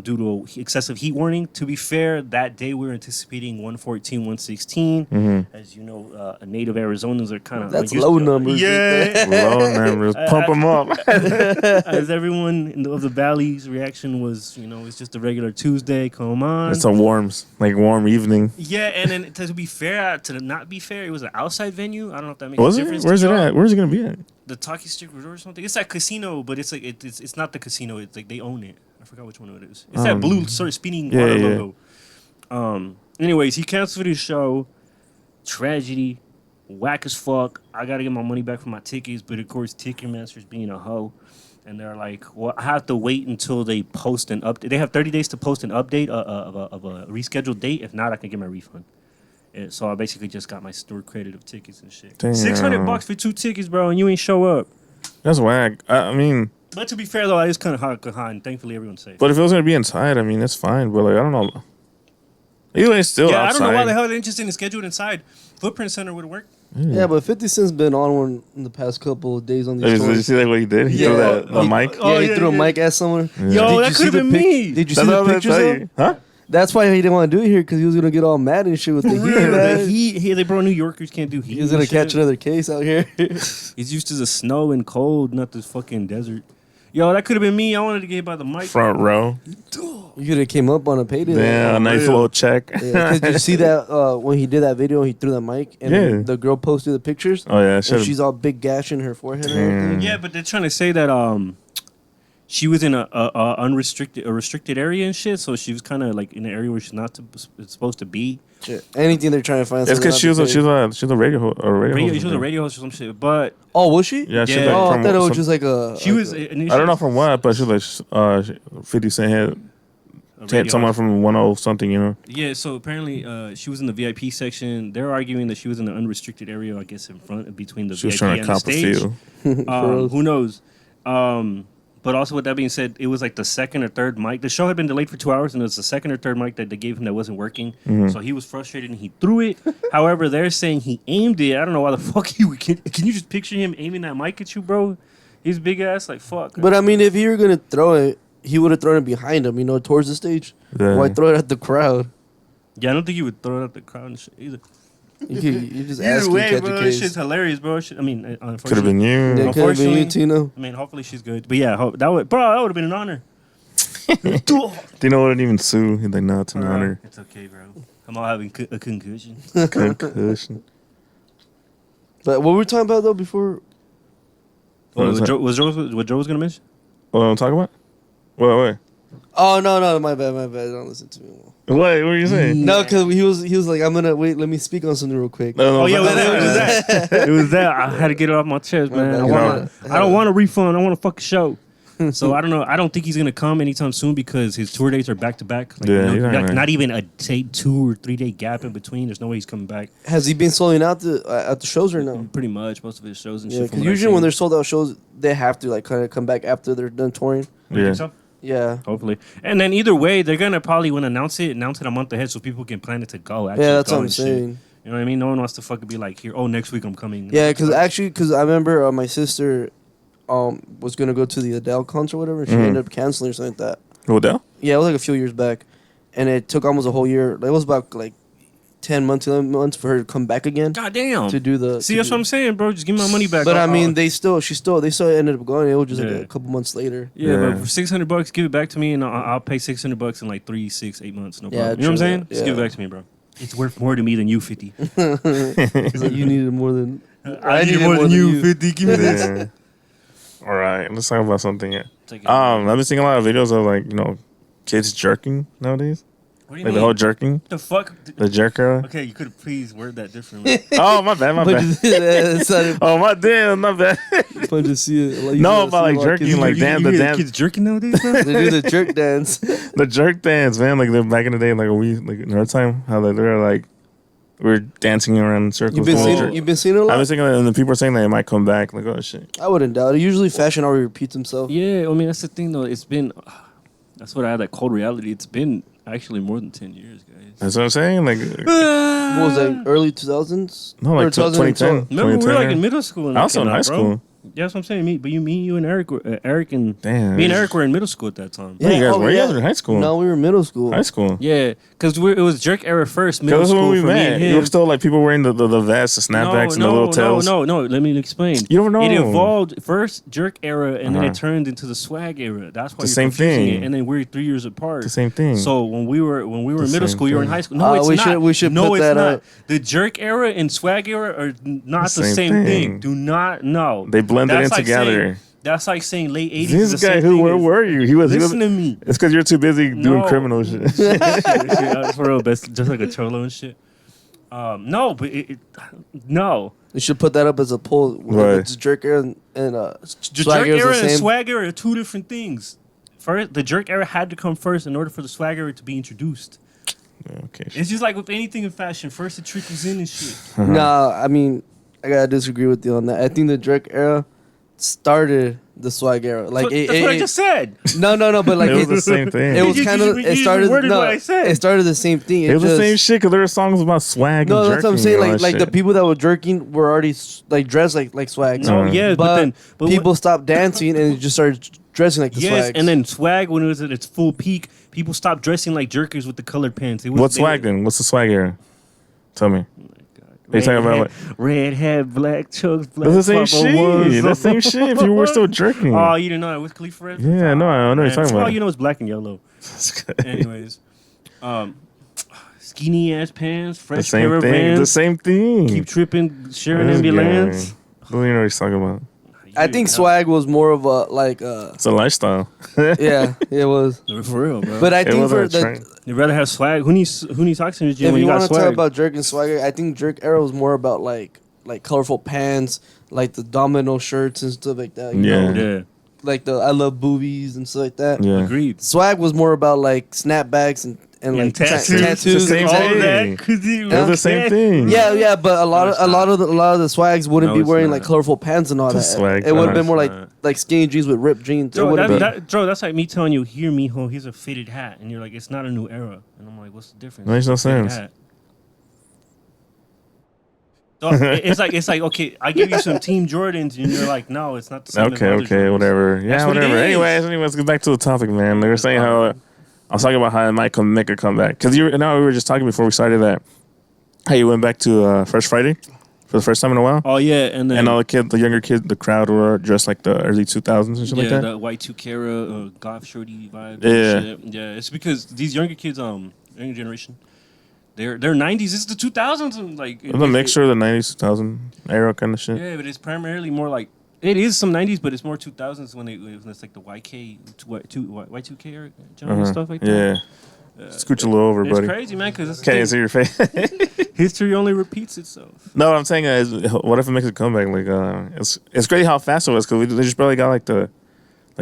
Speaker 2: due to excessive heat warning. To be fair, that day we were anticipating 114, 116.
Speaker 1: Mm-hmm.
Speaker 2: As you know, native Arizonans are kind of
Speaker 3: That's low numbers.
Speaker 2: Yeah.
Speaker 1: Low numbers. Pump them up.
Speaker 2: As everyone of the Valley's reaction was, it's just a regular Tuesday. Come on.
Speaker 1: It's a warm evening.
Speaker 2: Yeah, and then to be fair, to not be fair, it was an outside venue. I don't know if that makes
Speaker 1: Was
Speaker 2: a
Speaker 1: it?
Speaker 2: difference.
Speaker 1: Where's
Speaker 2: to
Speaker 1: it
Speaker 2: y'all.
Speaker 1: at? Where's it gonna be at?
Speaker 2: The Talkie Stick Resort or something. It's that casino, but it's like it's not the casino. It's like they own it. I forgot which one it is. It's that blue sort of spinning
Speaker 1: yeah,
Speaker 2: water
Speaker 1: yeah.
Speaker 2: logo. Anyways, he canceled his show. Tragedy. whack as fuck. I gotta get my money back for my tickets, but of course, Ticketmaster's being a hoe. And they're like, well, I have to wait until they post an update. They have 30 days to post an update of a rescheduled date. If not, I can get my refund. And so I basically just got my store credit of tickets and shit.
Speaker 1: Damn.
Speaker 2: $600 for 2 tickets, bro, and you ain't show up.
Speaker 1: That's whack. I mean,
Speaker 2: But to be fair, though, I is kind of hot behind. Thankfully, everyone's safe.
Speaker 1: but if it was gonna be inside, I mean, that's fine. But like, I don't know. Either way, it's still
Speaker 2: Yeah,
Speaker 1: outside.
Speaker 2: I don't know why the hell they're interested in scheduled inside. Footprint Center would work.
Speaker 3: Yeah, but 50 Cent's been on one in the past couple of days on
Speaker 1: Did
Speaker 3: these
Speaker 1: you
Speaker 3: stories.
Speaker 1: see like what he did? He
Speaker 3: Yeah.
Speaker 1: threw the mic.
Speaker 2: Oh,
Speaker 3: He
Speaker 2: yeah,
Speaker 3: threw a
Speaker 2: yeah.
Speaker 3: mic at someone.
Speaker 1: Yeah.
Speaker 2: Yo,
Speaker 3: Did
Speaker 2: that
Speaker 3: you see
Speaker 2: could have
Speaker 3: the
Speaker 2: been
Speaker 3: pic-
Speaker 2: me.
Speaker 3: Did you
Speaker 1: That's
Speaker 3: see
Speaker 1: what
Speaker 3: the
Speaker 1: I'm
Speaker 3: pictures?
Speaker 1: tell
Speaker 3: Though?
Speaker 1: you. Huh?
Speaker 3: That's why he didn't want to do it here because he was gonna get all mad and shit with the heat.
Speaker 2: The
Speaker 3: Man.
Speaker 2: heat, they bro, New Yorkers can't do heat.
Speaker 3: He was gonna
Speaker 2: and
Speaker 3: catch
Speaker 2: shit.
Speaker 3: another case out here.
Speaker 2: He's used to the snow and cold, not this fucking desert. Yo, that could have been me. I wanted to get hit by the mic.
Speaker 1: Front row.
Speaker 3: You could have came up on a payday.
Speaker 1: Yeah, a nice
Speaker 2: real.
Speaker 1: little check.
Speaker 3: Yeah, did you see that when he did that video? He threw the mic and
Speaker 1: Yeah.
Speaker 3: the girl posted the pictures.
Speaker 1: Oh yeah,
Speaker 3: And
Speaker 1: should
Speaker 3: she's all big gash in her forehead and
Speaker 1: Mm.
Speaker 3: everything.
Speaker 2: Yeah, but they're trying to say that she was in a restricted area and shit, so she was kind of like in an area where she's not supposed to be.
Speaker 3: Shit. Anything they're trying to find.
Speaker 1: It's
Speaker 3: something
Speaker 1: because
Speaker 3: not to say.
Speaker 1: she was a radio
Speaker 2: Radio,
Speaker 1: host.
Speaker 2: she was a radio host or some shit, but
Speaker 3: Oh, was she?
Speaker 1: Yeah, she
Speaker 2: Yeah.
Speaker 1: like
Speaker 3: Oh, I
Speaker 1: from
Speaker 3: thought it was
Speaker 1: some-
Speaker 3: just like a.
Speaker 2: she
Speaker 3: like
Speaker 2: was.
Speaker 3: a-
Speaker 2: Initially,
Speaker 1: I don't know from what, but she was like 50 Cent had
Speaker 2: a
Speaker 1: had
Speaker 2: radio
Speaker 1: someone
Speaker 2: host.
Speaker 1: from 10 something, you know.
Speaker 2: Yeah, so apparently she was in the VIP section. They're arguing that she was in the unrestricted area, I guess, in front between the
Speaker 1: She was
Speaker 2: VIP
Speaker 1: trying to
Speaker 2: and the
Speaker 1: cop a
Speaker 2: stage.
Speaker 1: feel.
Speaker 2: Who knows? But also, with that being said, it was like the second or third mic. The show had been delayed for 2 hours, and it was the second or third mic that they gave him that wasn't working.
Speaker 1: Mm-hmm.
Speaker 2: So he was frustrated and he threw it. However, they're saying he aimed it. I don't know why the fuck he can you just picture him aiming that mic at you, bro? He's big ass, like fuck.
Speaker 3: But I mean, if he were gonna throw it, he would have thrown it behind him. Towards the stage.
Speaker 1: Yeah.
Speaker 3: Why throw it at the crowd?
Speaker 2: Yeah, I don't think he would throw it at the crowd and shit either.
Speaker 3: You just
Speaker 2: Either
Speaker 3: ask
Speaker 2: way,
Speaker 3: to catch
Speaker 2: bro,
Speaker 3: a
Speaker 2: this
Speaker 3: case.
Speaker 2: shit's hilarious, bro. I mean,
Speaker 1: Could have
Speaker 2: unfortunately,
Speaker 1: been you.
Speaker 3: Yeah, could have been you,
Speaker 2: Unfortunately-
Speaker 3: Tino.
Speaker 2: I mean, hopefully she's good. But yeah, that would have been an honor.
Speaker 1: Dino wouldn't even sue. He's like, no, it's an honor.
Speaker 2: It's okay, bro. I'm all having a concussion.
Speaker 1: Concussion.
Speaker 3: But what were we talking about though before?
Speaker 1: What was that?
Speaker 2: What Joe was gonna mention?
Speaker 1: What I'm talking about? Wait.
Speaker 3: Oh no, my bad. Don't listen to me.
Speaker 1: What were you saying?
Speaker 3: No, because he was like, I'm gonna wait. Let me speak on something real quick.
Speaker 1: No,
Speaker 2: Oh yeah, it was
Speaker 1: but-
Speaker 2: that. It was that. I had to get it off my chest, man.
Speaker 3: bad.
Speaker 2: I don't want a refund. I want a fucking show. So I don't know. I don't think he's gonna come anytime soon because his tour dates are back to back. Like,
Speaker 1: Yeah, he's not gonna-
Speaker 2: not even a say 2 or 3 day gap in between. There's no way he's coming back.
Speaker 3: Has he been selling out at the shows or no?
Speaker 2: Pretty much most of his shows and
Speaker 3: Yeah,
Speaker 2: shit. from
Speaker 3: because
Speaker 2: what I've
Speaker 3: usually when
Speaker 2: seen.
Speaker 3: they're sold out shows, they have to like kind of come back after they're done touring.
Speaker 2: You think
Speaker 1: Yeah.
Speaker 2: so?
Speaker 3: Yeah,
Speaker 2: Hopefully. And then either way, they're gonna probably when announce it a month ahead so people can plan it to go. Actually
Speaker 3: yeah, that's
Speaker 2: go
Speaker 3: what I'm
Speaker 2: and shit.
Speaker 3: saying.
Speaker 2: You know what I mean? No one wants to fucking be like, here, next week I'm coming.
Speaker 3: Yeah, because I remember my sister was gonna go to the Adele concert or whatever, and she ended up canceling or something like that.
Speaker 1: Odell?
Speaker 3: Yeah, it was like a few years back, and it took almost a whole year. It was about like 10 months, 11 months for her to come back again
Speaker 2: God damn.
Speaker 3: to do the.
Speaker 2: See,
Speaker 3: to
Speaker 2: that's
Speaker 3: do-
Speaker 2: what I'm saying, bro. Just give me my money back.
Speaker 3: But I
Speaker 2: I'll-
Speaker 3: mean, they still ended up going. It was just like
Speaker 2: Yeah.
Speaker 3: a couple months later.
Speaker 2: Yeah,
Speaker 1: Yeah.
Speaker 2: but for $600, give it back to me, and I'll pay $600 in like 3, 6, 8 months. No
Speaker 3: Yeah,
Speaker 2: problem. You know what I'm
Speaker 3: true
Speaker 2: saying?
Speaker 3: that.
Speaker 2: Just give it
Speaker 3: Yeah.
Speaker 2: back to me, bro. It's worth more to me than you 50.
Speaker 3: It's like you needed more than.
Speaker 2: I need more than you 50. Give me this.
Speaker 1: Yeah. All right, let's talk about something. Yeah.
Speaker 2: Take it.
Speaker 1: I've been seeing a lot of videos of like kids jerking nowadays.
Speaker 2: What do you
Speaker 1: Like
Speaker 2: mean?
Speaker 1: the whole jerking,
Speaker 2: the fuck?
Speaker 1: the jerker.
Speaker 2: Okay, you could please word that differently.
Speaker 1: Oh my bad, my
Speaker 3: But
Speaker 1: bad.
Speaker 3: it sounded
Speaker 1: Oh my damn, my bad.
Speaker 3: fun to see it. Like,
Speaker 1: No,
Speaker 3: you
Speaker 1: but, like,
Speaker 3: see a lot of
Speaker 1: jerking,
Speaker 3: kids-
Speaker 1: like, damn,
Speaker 2: you
Speaker 1: the
Speaker 2: hear
Speaker 1: damn-
Speaker 2: kids jerking nowadays, bro?
Speaker 3: They do the jerk dance.
Speaker 1: The jerk dance, man. Like back in the day, like like in our time, how like they're like we're dancing around in circles.
Speaker 3: You've been
Speaker 1: doing
Speaker 3: seeing
Speaker 1: jerk.
Speaker 3: you've been seeing it a
Speaker 1: I've
Speaker 3: lot.
Speaker 1: been thinking that, and the people are saying that it might come back. Like, oh shit.
Speaker 3: I wouldn't doubt it. Usually, fashion already repeats himself.
Speaker 2: Yeah, I mean that's the thing though. It's been that's what I had that cold reality. It's been actually more than 10 years, guys.
Speaker 1: That's what I'm saying. Like,
Speaker 3: What was that? Early 2000s?
Speaker 1: no, like
Speaker 3: Or
Speaker 1: 2010.
Speaker 2: Remember, we were like in
Speaker 1: 2010.
Speaker 2: middle school. And
Speaker 1: I was in high
Speaker 2: bro.
Speaker 1: school.
Speaker 2: Yeah, that's what I'm saying. Me, you, and Eric, and
Speaker 1: Damn.
Speaker 2: me and Eric were in middle school at that time.
Speaker 1: Yeah, you guys
Speaker 3: oh,
Speaker 1: were. You
Speaker 3: yeah.
Speaker 1: guys were in high school.
Speaker 3: No, we were in middle school.
Speaker 1: High school.
Speaker 2: Yeah, because it was jerk era first, middle
Speaker 1: Because that's
Speaker 2: school
Speaker 1: when we
Speaker 2: for me
Speaker 1: met.
Speaker 2: and
Speaker 1: You
Speaker 2: him.
Speaker 1: were still like people wearing the vests, the snapbacks, and the little tails.
Speaker 2: No. Let me explain.
Speaker 1: You don't know.
Speaker 2: It evolved first jerk era, and then
Speaker 1: Uh-huh.
Speaker 2: it turned into the swag era. That's why
Speaker 1: The
Speaker 2: you're
Speaker 1: same
Speaker 2: confusing
Speaker 1: thing.
Speaker 2: It. And then we're 3 years apart.
Speaker 1: The same thing.
Speaker 2: So when we were in middle
Speaker 1: same
Speaker 2: school, you were in
Speaker 1: thing.
Speaker 2: high school. No, it's
Speaker 3: we
Speaker 2: not.
Speaker 3: should
Speaker 2: no,
Speaker 3: put
Speaker 2: it's
Speaker 3: that
Speaker 2: not.
Speaker 3: up.
Speaker 2: The jerk era and swag era are not the
Speaker 1: Same
Speaker 2: same
Speaker 1: thing.
Speaker 2: thing. Do not know.
Speaker 1: They blended in together.
Speaker 2: That's like saying late 80s. is the
Speaker 1: This guy,
Speaker 2: same
Speaker 1: who?
Speaker 2: thing
Speaker 1: Where
Speaker 2: as-
Speaker 1: were you? He was.
Speaker 2: Listen to me.
Speaker 1: It's because you're too busy doing
Speaker 2: No.
Speaker 1: criminal shit.
Speaker 2: Shit, that's for real, best, just like a cholo and shit. No, but no.
Speaker 3: They should put that up as a poll.
Speaker 1: Right.
Speaker 3: It's jerk era and
Speaker 2: The
Speaker 3: swag
Speaker 2: jerk
Speaker 3: era's
Speaker 2: era
Speaker 3: the
Speaker 2: and
Speaker 3: same.
Speaker 2: swag era are two different things. First, the jerk era had to come first in order for the swag era to be introduced.
Speaker 1: Yeah, okay.
Speaker 2: It's just like with anything in fashion. First, it trickles in and shit.
Speaker 3: Nah, I mean, I gotta disagree with you on that. I think the jerk era started the swag era. Like
Speaker 2: That's what I just said.
Speaker 3: No, but like
Speaker 1: It was the same thing.
Speaker 3: It was
Speaker 2: You
Speaker 3: kind of.
Speaker 2: just
Speaker 3: It started.
Speaker 2: reworded
Speaker 3: No,
Speaker 2: what I said.
Speaker 3: it started the same thing.
Speaker 1: It was the
Speaker 3: just-
Speaker 1: same shit because there were songs about swag.
Speaker 3: No,
Speaker 1: and
Speaker 3: that's what I'm
Speaker 1: jerking
Speaker 3: saying.
Speaker 1: and all
Speaker 3: Like
Speaker 1: that
Speaker 3: the
Speaker 1: shit.
Speaker 3: people that were jerking were already like dressed like swags.
Speaker 2: No,
Speaker 1: Uh,
Speaker 2: yeah, but then
Speaker 3: people stopped dancing and just started dressing like the
Speaker 2: yes,
Speaker 3: swags.
Speaker 2: and then swag when it was at its full peak, people stopped dressing like jerkers with the colored pants. It was,
Speaker 1: What's swag then? What's the swag era? Tell me. They talking about like
Speaker 2: red hat, black chucks, black.
Speaker 1: that's the same
Speaker 2: Papa ones.
Speaker 1: shit. That's the same shit. If you were still jerking.
Speaker 2: Oh, you didn't know that with Khalifa reference?
Speaker 1: Yeah, no, I know what you're
Speaker 2: Man,
Speaker 1: talking
Speaker 2: All
Speaker 1: about.
Speaker 2: you know is black and yellow. Anyways, skinny ass pants,
Speaker 1: The
Speaker 2: fresh
Speaker 1: same
Speaker 2: pair of
Speaker 1: thing.
Speaker 2: Vans,
Speaker 1: The same thing.
Speaker 2: keep tripping, sharing
Speaker 1: This
Speaker 2: ambulance.
Speaker 1: guy. Don't even know what he's talking about.
Speaker 3: I think swag was more of a like
Speaker 1: It's a lifestyle.
Speaker 3: yeah, it was.
Speaker 2: For real, bro.
Speaker 3: But I
Speaker 1: It
Speaker 3: think
Speaker 1: wasn't
Speaker 3: for
Speaker 1: a
Speaker 3: the
Speaker 1: trend.
Speaker 2: you'd rather have swag. Who needs socks in the gym
Speaker 3: if
Speaker 2: when
Speaker 3: you
Speaker 2: you got
Speaker 3: want to talk
Speaker 2: swag?
Speaker 3: about jerk and swagger, I think jerk era was more about like colorful pants, like the domino shirts and stuff like that. You
Speaker 1: Yeah.
Speaker 3: know?
Speaker 2: Yeah,
Speaker 3: Like the I love boobies and stuff like that.
Speaker 1: Yeah.
Speaker 2: agreed.
Speaker 3: Swag was more about like snapbacks and
Speaker 2: And
Speaker 3: like
Speaker 2: tattoos.
Speaker 3: tattoos.
Speaker 1: It's the same
Speaker 3: and
Speaker 2: All
Speaker 3: all
Speaker 1: thing.
Speaker 3: that.
Speaker 2: that. 'Cause
Speaker 1: It was the same thing.
Speaker 3: Yeah, but a lot of the swags wouldn't
Speaker 2: No,
Speaker 3: be
Speaker 2: it's
Speaker 3: wearing
Speaker 2: not.
Speaker 3: like colorful pants and all
Speaker 1: The
Speaker 3: that.
Speaker 1: swag,
Speaker 3: It would have
Speaker 1: no,
Speaker 3: been more
Speaker 2: it's not.
Speaker 3: like skinny jeans with ripped jeans. It
Speaker 2: Joe,
Speaker 3: would've been-
Speaker 2: That's like me telling you, "Hear me, ho. Here's a fitted hat," and you're like, "It's not a new era," and I'm like, "What's the difference?"
Speaker 1: Makes no
Speaker 2: Fitted
Speaker 1: sense.
Speaker 2: hat. So it's like okay, I give you some Team Jordans, and you're like, "No, it's not the same." as
Speaker 1: Okay,
Speaker 2: other
Speaker 1: okay,
Speaker 2: Jordans."
Speaker 1: whatever.
Speaker 2: That's
Speaker 1: Yeah,
Speaker 2: what it
Speaker 1: whatever.
Speaker 2: is.
Speaker 1: Anyways, let's get back to the topic, man. They were saying how I was talking about how it might make a comeback because we were just talking before we started that how you went back to Fresh Friday for the first time in a while,
Speaker 2: Oh yeah, and then
Speaker 1: and all the younger kids, the crowd were dressed like the early 2000s and shit like that.
Speaker 2: the white 2K goth shorty vibe.
Speaker 1: Yeah.
Speaker 2: and shit. Yeah. It's because these younger kids, younger generation, they're 90s. It's the 2000s, and like
Speaker 1: It was a mixture of the 90s, 2000 era kind of shit.
Speaker 2: Yeah, but it's primarily more like it is some 90s, but it's more 2000s when it's like the Y2K or
Speaker 1: Uh-huh.
Speaker 2: stuff like that.
Speaker 1: Yeah. Scooch a little over,
Speaker 2: It's
Speaker 1: buddy.
Speaker 2: crazy, man, because
Speaker 1: Can't see your face.
Speaker 2: history only repeats itself.
Speaker 1: No, what I'm saying is, what if it makes a comeback? Like, it's crazy how fast it was because they just barely got like the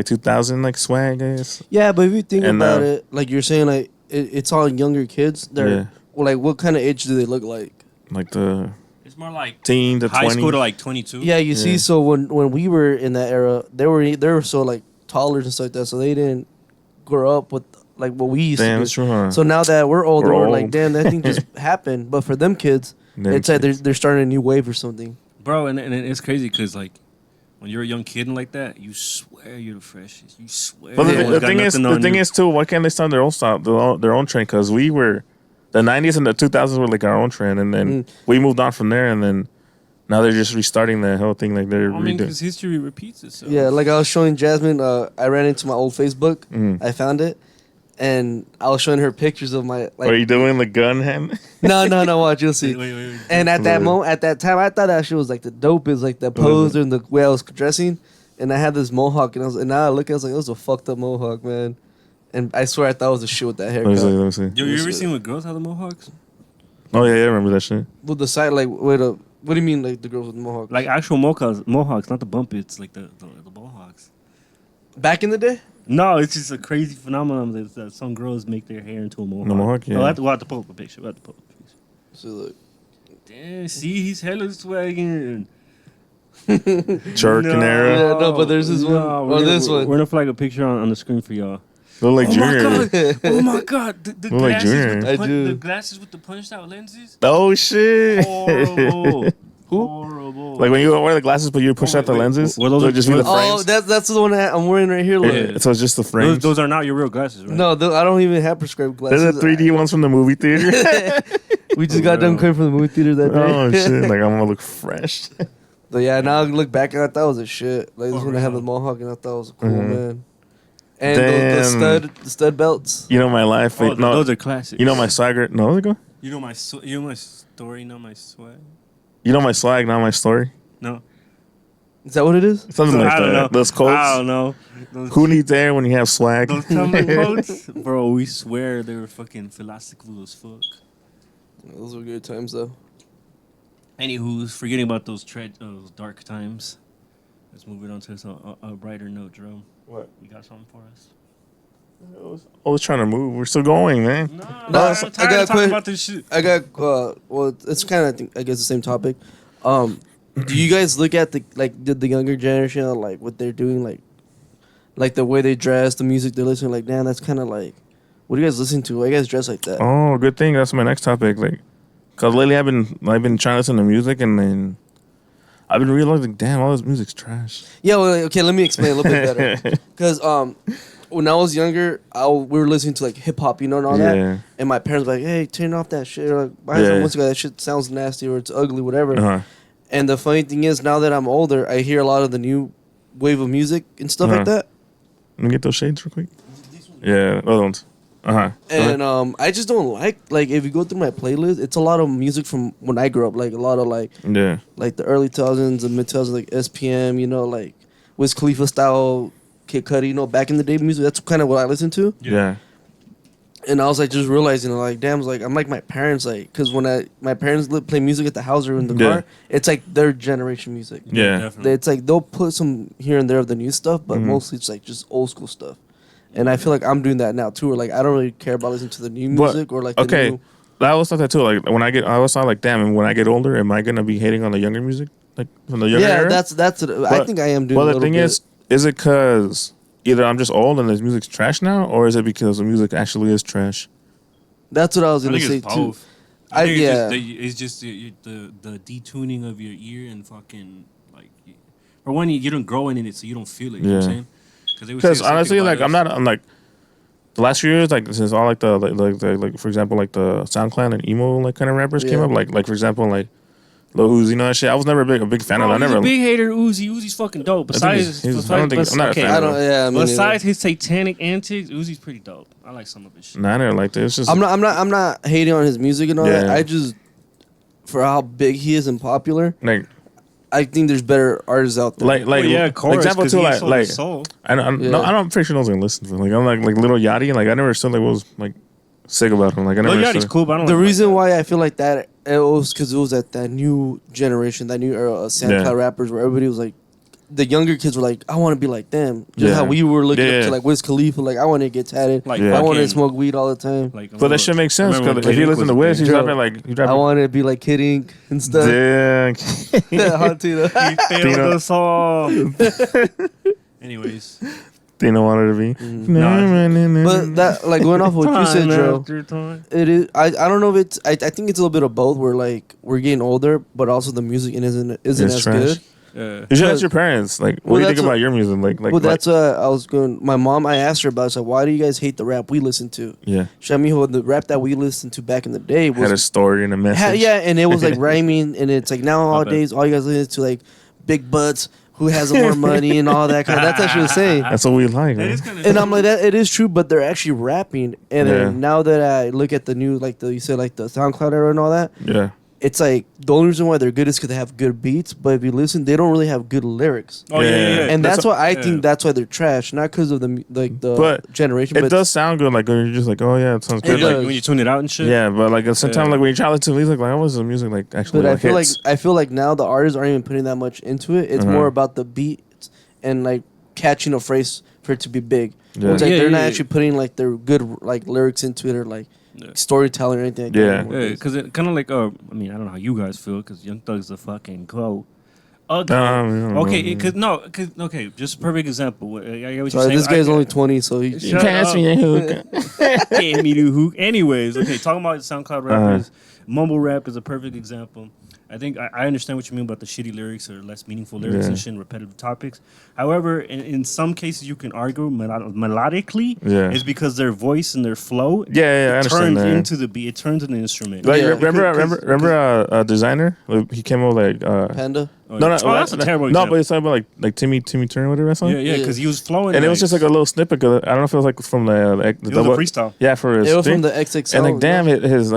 Speaker 1: 2000 like swag, I guess.
Speaker 3: Yeah, but if you think
Speaker 1: And,
Speaker 3: about it, like you're saying, like it's all younger kids. They're
Speaker 1: Yeah.
Speaker 3: well, like what kind of age do they look like?
Speaker 1: Like the
Speaker 2: It's more like
Speaker 1: teen to
Speaker 2: high
Speaker 1: 20.
Speaker 2: school to like 22.
Speaker 3: Yeah, you see.
Speaker 1: Yeah.
Speaker 3: So when we were in that era, they were so like taller and stuff like that. So they didn't grow up with like what we used
Speaker 1: Damn,
Speaker 3: to
Speaker 1: that's
Speaker 3: do.
Speaker 1: true, huh?
Speaker 3: So now that we're older,
Speaker 1: We're
Speaker 3: we're like,
Speaker 1: old.
Speaker 3: damn, that thing just happened. But for them kids,
Speaker 1: Them
Speaker 3: it's like
Speaker 1: kids.
Speaker 3: they're starting a new wave or something.
Speaker 2: Bro, and it's crazy because like when you're a young kid and like that, you swear you're the freshest. You swear.
Speaker 1: But
Speaker 2: you
Speaker 1: the,
Speaker 2: ain't
Speaker 1: the
Speaker 2: got
Speaker 1: thing is,
Speaker 2: nothing on you.
Speaker 1: too, why can't they start their own style, their own trend? Because we were, the 90s and the 2000s were like our own trend, and then we moved on from there, and then now they're just restarting the whole thing. Like they're
Speaker 2: I mean,
Speaker 1: redoing.
Speaker 2: because history repeats itself.
Speaker 3: Yeah, like I was showing Jasmine. I ran into my old Facebook.
Speaker 1: Mm.
Speaker 3: I found it, and I was showing her pictures of my
Speaker 1: What are you doing? The gun hand?
Speaker 3: No, watch, you'll see.
Speaker 2: Wait.
Speaker 3: And at that
Speaker 1: Lord.
Speaker 3: moment, at that time, I thought that shit was like the dopest, like the pose and the way I was dressing. And I had this mohawk, and now I look, I was like, it was a fucked up mohawk, man. And I swear I thought it was a shit with that
Speaker 1: Let me see.
Speaker 3: haircut.
Speaker 1: Let me see.
Speaker 2: Yo, you ever seen what girls have the mohawks?
Speaker 1: Oh yeah, I remember that shit.
Speaker 3: With the side, like, wait up. What do you mean, like the girls with mohawks?
Speaker 2: Like actual mohawks, not the bump. It's like the mohawks.
Speaker 3: Back in the day?
Speaker 2: No, it's just a crazy phenomenon that some girls make their hair into a mohawk.
Speaker 1: The mohawk, yeah.
Speaker 2: We'll have to pull up a picture.
Speaker 3: So look.
Speaker 2: Damn, see, he's hella swagging.
Speaker 1: Jerkin era.
Speaker 3: Yeah, no, but there's this one. Or this one.
Speaker 2: We're gonna flag a picture on the screen for y'all.
Speaker 1: Look like
Speaker 2: Oh
Speaker 1: Junior.
Speaker 2: my god! Oh my god! The
Speaker 1: Look like
Speaker 2: glasses
Speaker 1: Junior.
Speaker 2: with
Speaker 3: I
Speaker 2: the,
Speaker 3: do.
Speaker 2: the glasses with the punched out lenses.
Speaker 1: Oh shit.
Speaker 2: Horrible.
Speaker 3: Who?
Speaker 2: Horrible.
Speaker 1: Like when you wear the glasses, but you push out the
Speaker 2: wait,
Speaker 1: lenses.
Speaker 2: were those
Speaker 1: so it'd just be the
Speaker 3: Oh,
Speaker 1: frames.
Speaker 3: that's the one that I'm wearing right here. Look.
Speaker 1: Yeah, so it's just the
Speaker 2: those,
Speaker 1: frames.
Speaker 2: those are not your real glasses, right?
Speaker 3: No, I don't even have prescribed
Speaker 1: They're
Speaker 3: glasses.
Speaker 1: the 3D ones from the movie theater.
Speaker 3: We just got done coming from the movie theater that day.
Speaker 1: Oh shit! Like I'm gonna look fresh.
Speaker 3: But yeah, now I look back and I thought it was a shit. Like this
Speaker 2: Oh,
Speaker 3: one I have
Speaker 2: really?
Speaker 3: the mohawk and I thought it was cool,
Speaker 1: Mhm.
Speaker 3: man. And
Speaker 1: Damn.
Speaker 3: the stud belts.
Speaker 1: You know my life.
Speaker 2: Oh,
Speaker 1: no,
Speaker 2: those are classics.
Speaker 1: you know my swagger. No, go.
Speaker 2: You know my story. You know my swag.
Speaker 1: You know my swag, not my story.
Speaker 2: No,
Speaker 3: Is that what it is?
Speaker 1: Something like
Speaker 2: I don't
Speaker 1: that.
Speaker 2: know.
Speaker 1: Those
Speaker 2: I
Speaker 1: quotes.
Speaker 2: don't know. Those,
Speaker 1: Who needs air when you have swag?
Speaker 2: those Tumblr quotes, bro? We swear they were fucking philosophical as fuck.
Speaker 3: Those were good times though.
Speaker 2: Anywho's forgetting about those dark times. Let's move it on to a brighter note, Jerome.
Speaker 1: What?
Speaker 2: You got something for us?
Speaker 1: I was trying to move. We're still going, man.
Speaker 2: No,
Speaker 3: No,
Speaker 2: I'm
Speaker 3: I
Speaker 2: tired
Speaker 3: got
Speaker 2: of talking
Speaker 3: quick-
Speaker 2: about this shit.
Speaker 3: I got well, it's kind of I guess the same topic. Do you guys look at the younger generation, like what they're doing, like the way they dress, the music they're listening, like damn, that's kind of like, what do you guys listen to? Why you guys dress like that?
Speaker 1: Oh, good thing. That's my next topic. Like, cause lately I've been trying to listen to music, and then I've been realizing, damn, all this music's trash.
Speaker 3: Yeah, well, okay, let me explain a little bit better. Because when I was younger, we were listening to like hip hop, you know, and all
Speaker 1: Yeah.
Speaker 3: that. And my parents were like, "Hey, turn off that shit." Or like, buy some once ago, that shit sounds nasty or it's ugly, whatever.
Speaker 1: Uh-huh.
Speaker 3: And the funny thing is, now that I'm older, I hear a lot of the new wave of music and stuff like
Speaker 1: Uh-huh.
Speaker 3: that.
Speaker 1: Let me get those shades real quick. Yeah, other ones. Uh-huh.
Speaker 3: And I just don't like if you go through my playlist, it's a lot of music from when I grew up, like a lot of like
Speaker 1: Yeah.
Speaker 3: the early 2000s and mid 2000s, like SPM, you know, like Wiz Khalifa style, Kid Cudi, you know, back in the day music. That's kind of what I listened to.
Speaker 1: Yeah.
Speaker 3: And I was like just realizing, like, damn, like I'm like my parents, like, because when my parents play music at the house or in the
Speaker 1: Yeah.
Speaker 3: car, it's like their generation music.
Speaker 1: Yeah.
Speaker 2: Definitely.
Speaker 3: It's like they'll put some here and there of the new stuff, but
Speaker 1: Mhm.
Speaker 3: mostly it's like just old school stuff. And I feel like I'm doing that now too. Where like I don't really care about listening to the new
Speaker 1: But,
Speaker 3: music or like the
Speaker 1: okay.
Speaker 3: new.
Speaker 1: I always thought that too. Like I always thought like, damn, when I get older, am I gonna be hating on the younger music, like from the younger
Speaker 3: Yeah,
Speaker 1: era?
Speaker 3: that's I
Speaker 1: But-
Speaker 3: think I am doing.
Speaker 1: Well,
Speaker 3: a
Speaker 1: the
Speaker 3: little
Speaker 1: thing
Speaker 3: bit.
Speaker 1: is it because either I'm just old and this music's trash now, or is it because the music actually is trash?
Speaker 3: That's what I was
Speaker 2: I
Speaker 3: gonna
Speaker 2: think
Speaker 3: say
Speaker 2: it's
Speaker 3: too.
Speaker 2: both. I think
Speaker 3: yeah.
Speaker 2: it's just the detuning of your ear and fucking like. For one, you don't grow in it, so you don't feel it. You know what I'm
Speaker 1: Yeah.
Speaker 2: saying? They would say
Speaker 1: Because
Speaker 2: the same
Speaker 1: honestly,
Speaker 2: thing
Speaker 1: like
Speaker 2: about
Speaker 1: I'm like the last few years, like since all like the for example like the SoundCloud and emo like kind of rappers came
Speaker 3: Yeah.
Speaker 1: up, like for example like Lil Uzi, you know that shit. I was never a big fan of that. I
Speaker 2: He's
Speaker 1: never.
Speaker 2: a big hater, Uzi. Uzi's fucking dope.
Speaker 1: I think
Speaker 2: Besides,
Speaker 1: he's- I don't think- I'm not a fan
Speaker 3: I
Speaker 1: of
Speaker 3: don't. Yeah, I mean,
Speaker 2: besides his satanic antics, Uzi's pretty dope. I like some of his shit.
Speaker 1: Nah, I never liked it. It's just
Speaker 3: I'm not hating on his music and all that.
Speaker 1: Yeah.
Speaker 3: I just, for how big he is and popular,
Speaker 1: like
Speaker 3: I think there's better artists out there.
Speaker 1: like
Speaker 2: Well, yeah, of course.
Speaker 1: example
Speaker 2: 'cause
Speaker 1: too
Speaker 2: he
Speaker 1: like
Speaker 2: sold his soul.
Speaker 1: I don't
Speaker 3: Yeah.
Speaker 1: no, I'm pretty sure no one's gonna listen to him. Like I'm like Little Yachty, like I never understood like what was like sick about him. Like I never
Speaker 2: Lil Yachty's
Speaker 1: understood.
Speaker 2: cool, but I don't
Speaker 3: The
Speaker 2: like
Speaker 3: reason
Speaker 2: that.
Speaker 3: why I feel like that it was because it was at that new generation, that new era of SoundCloud
Speaker 1: Yeah.
Speaker 3: rappers, where everybody was like, the younger kids were like, I want to be like them. Just
Speaker 1: Yeah.
Speaker 3: how we were looking
Speaker 1: Yeah.
Speaker 3: up to like Wiz Khalifa, like I want to get tatted,
Speaker 2: Like,
Speaker 1: Yeah.
Speaker 3: I want to
Speaker 2: fucking-
Speaker 3: smoke weed all the time,
Speaker 2: Like,
Speaker 1: But that shit makes sense
Speaker 2: remember
Speaker 1: because
Speaker 2: when
Speaker 1: if you
Speaker 2: Kid
Speaker 1: listen
Speaker 2: Ink
Speaker 1: to
Speaker 2: was
Speaker 1: Wiz, he's
Speaker 3: big?
Speaker 1: rapping like he's
Speaker 3: I
Speaker 1: rapping.
Speaker 3: want to be like Kid Ink and stuff.
Speaker 1: Dang.
Speaker 3: Hot Tito.
Speaker 2: He failed us all. Anyways,
Speaker 1: Dino wanted to be.
Speaker 3: But that, like, going off what you said,
Speaker 2: Time
Speaker 3: Joe,
Speaker 2: after time.
Speaker 3: it is. I don't know if it's. I think it's a little bit of both. Where like we're getting older, but also the music isn't
Speaker 1: It's
Speaker 3: as
Speaker 1: trash.
Speaker 3: good.
Speaker 2: Yeah.
Speaker 1: You should ask your parents. Like, what
Speaker 3: Well,
Speaker 1: do you think
Speaker 3: that's
Speaker 1: about your music? Like,
Speaker 3: Well, that's I was going. My mom, I asked her about. It's like, why do you guys hate the rap we listen to?
Speaker 1: yeah,
Speaker 3: Shamiho, the rap that we listened to back in the day was
Speaker 1: had a story and a message.
Speaker 3: yeah, and it was like rhyming, and it's like nowadays all you guys listen to like big butts who has more money and all that kind. That's what she was saying.
Speaker 1: That's what we like.
Speaker 2: That
Speaker 1: Man.
Speaker 2: is kind of
Speaker 3: And I'm like, that it is true, but they're actually rapping. And
Speaker 1: Yeah.
Speaker 3: then now that I look at the new, like you said, like the SoundCloud era and all that,
Speaker 1: Yeah,
Speaker 3: it's like the only reason why they're good is because they have good beats. But if you listen, they don't really have good lyrics.
Speaker 2: Oh, yeah.
Speaker 3: And that's why I
Speaker 2: yeah.
Speaker 3: think that's why they're trash, not because of the
Speaker 1: But
Speaker 3: generation.
Speaker 1: it
Speaker 3: but
Speaker 1: does sound good. Like when you're just like, oh yeah, it sounds
Speaker 3: It
Speaker 1: good.
Speaker 2: Like,
Speaker 3: does.
Speaker 2: when you tune it out and shit.
Speaker 1: Yeah, but like sometimes
Speaker 2: Yeah.
Speaker 1: like when you try to listen to music, like how was the music like actually?
Speaker 3: But
Speaker 1: like, hits?
Speaker 3: I feel like now the artists aren't even putting that much into it. It's
Speaker 1: Uh-huh.
Speaker 3: more about the beats and like catching a phrase for it to be big.
Speaker 1: Yeah.
Speaker 3: It's like
Speaker 2: Yeah,
Speaker 3: they're
Speaker 2: yeah,
Speaker 3: not
Speaker 2: yeah.
Speaker 3: actually putting like their good like lyrics into it or like
Speaker 2: Yeah.
Speaker 3: storytelling or anything. Like
Speaker 1: Yeah.
Speaker 3: that anymore.
Speaker 2: Yeah, because it kind of like I mean, I don't know how you guys feel, because Young Thug's a fucking goat.
Speaker 1: I don't
Speaker 2: Okay,
Speaker 1: know.
Speaker 2: because okay, just a perfect example. I get what you're
Speaker 3: Sorry,
Speaker 2: saying.
Speaker 3: this guy's only 20, so he.
Speaker 2: Shut
Speaker 1: Pass
Speaker 2: up.
Speaker 1: me a hook.
Speaker 2: Gave me the hook. Anyways, okay, talking about SoundCloud rappers, mumble rap is a perfect example. I think I understand what you mean about the shitty lyrics or less meaningful lyrics
Speaker 1: Yeah.
Speaker 2: and shit and repetitive topics. However, in some cases you can argue melodically
Speaker 1: Yeah.
Speaker 2: is because their voice and their flow
Speaker 1: Yeah, I understand
Speaker 2: turns
Speaker 1: that.
Speaker 2: into the beat. It turns into an instrument.
Speaker 1: Like
Speaker 3: Yeah.
Speaker 1: remember designer? Like, he came out like
Speaker 3: Panda.
Speaker 2: Oh,
Speaker 1: no,
Speaker 2: yeah. Oh, that's a terrible
Speaker 1: no,
Speaker 2: example.
Speaker 1: but it's talking about like Timmy Turner, whatever that song.
Speaker 2: Yeah, yeah, because he was flowing.
Speaker 1: And it was just like a little snippet. I don't know if it was like from the
Speaker 2: it was a freestyle.
Speaker 1: Yeah, for his
Speaker 3: It was
Speaker 1: thing.
Speaker 3: from the XXL.
Speaker 1: And like, damn, his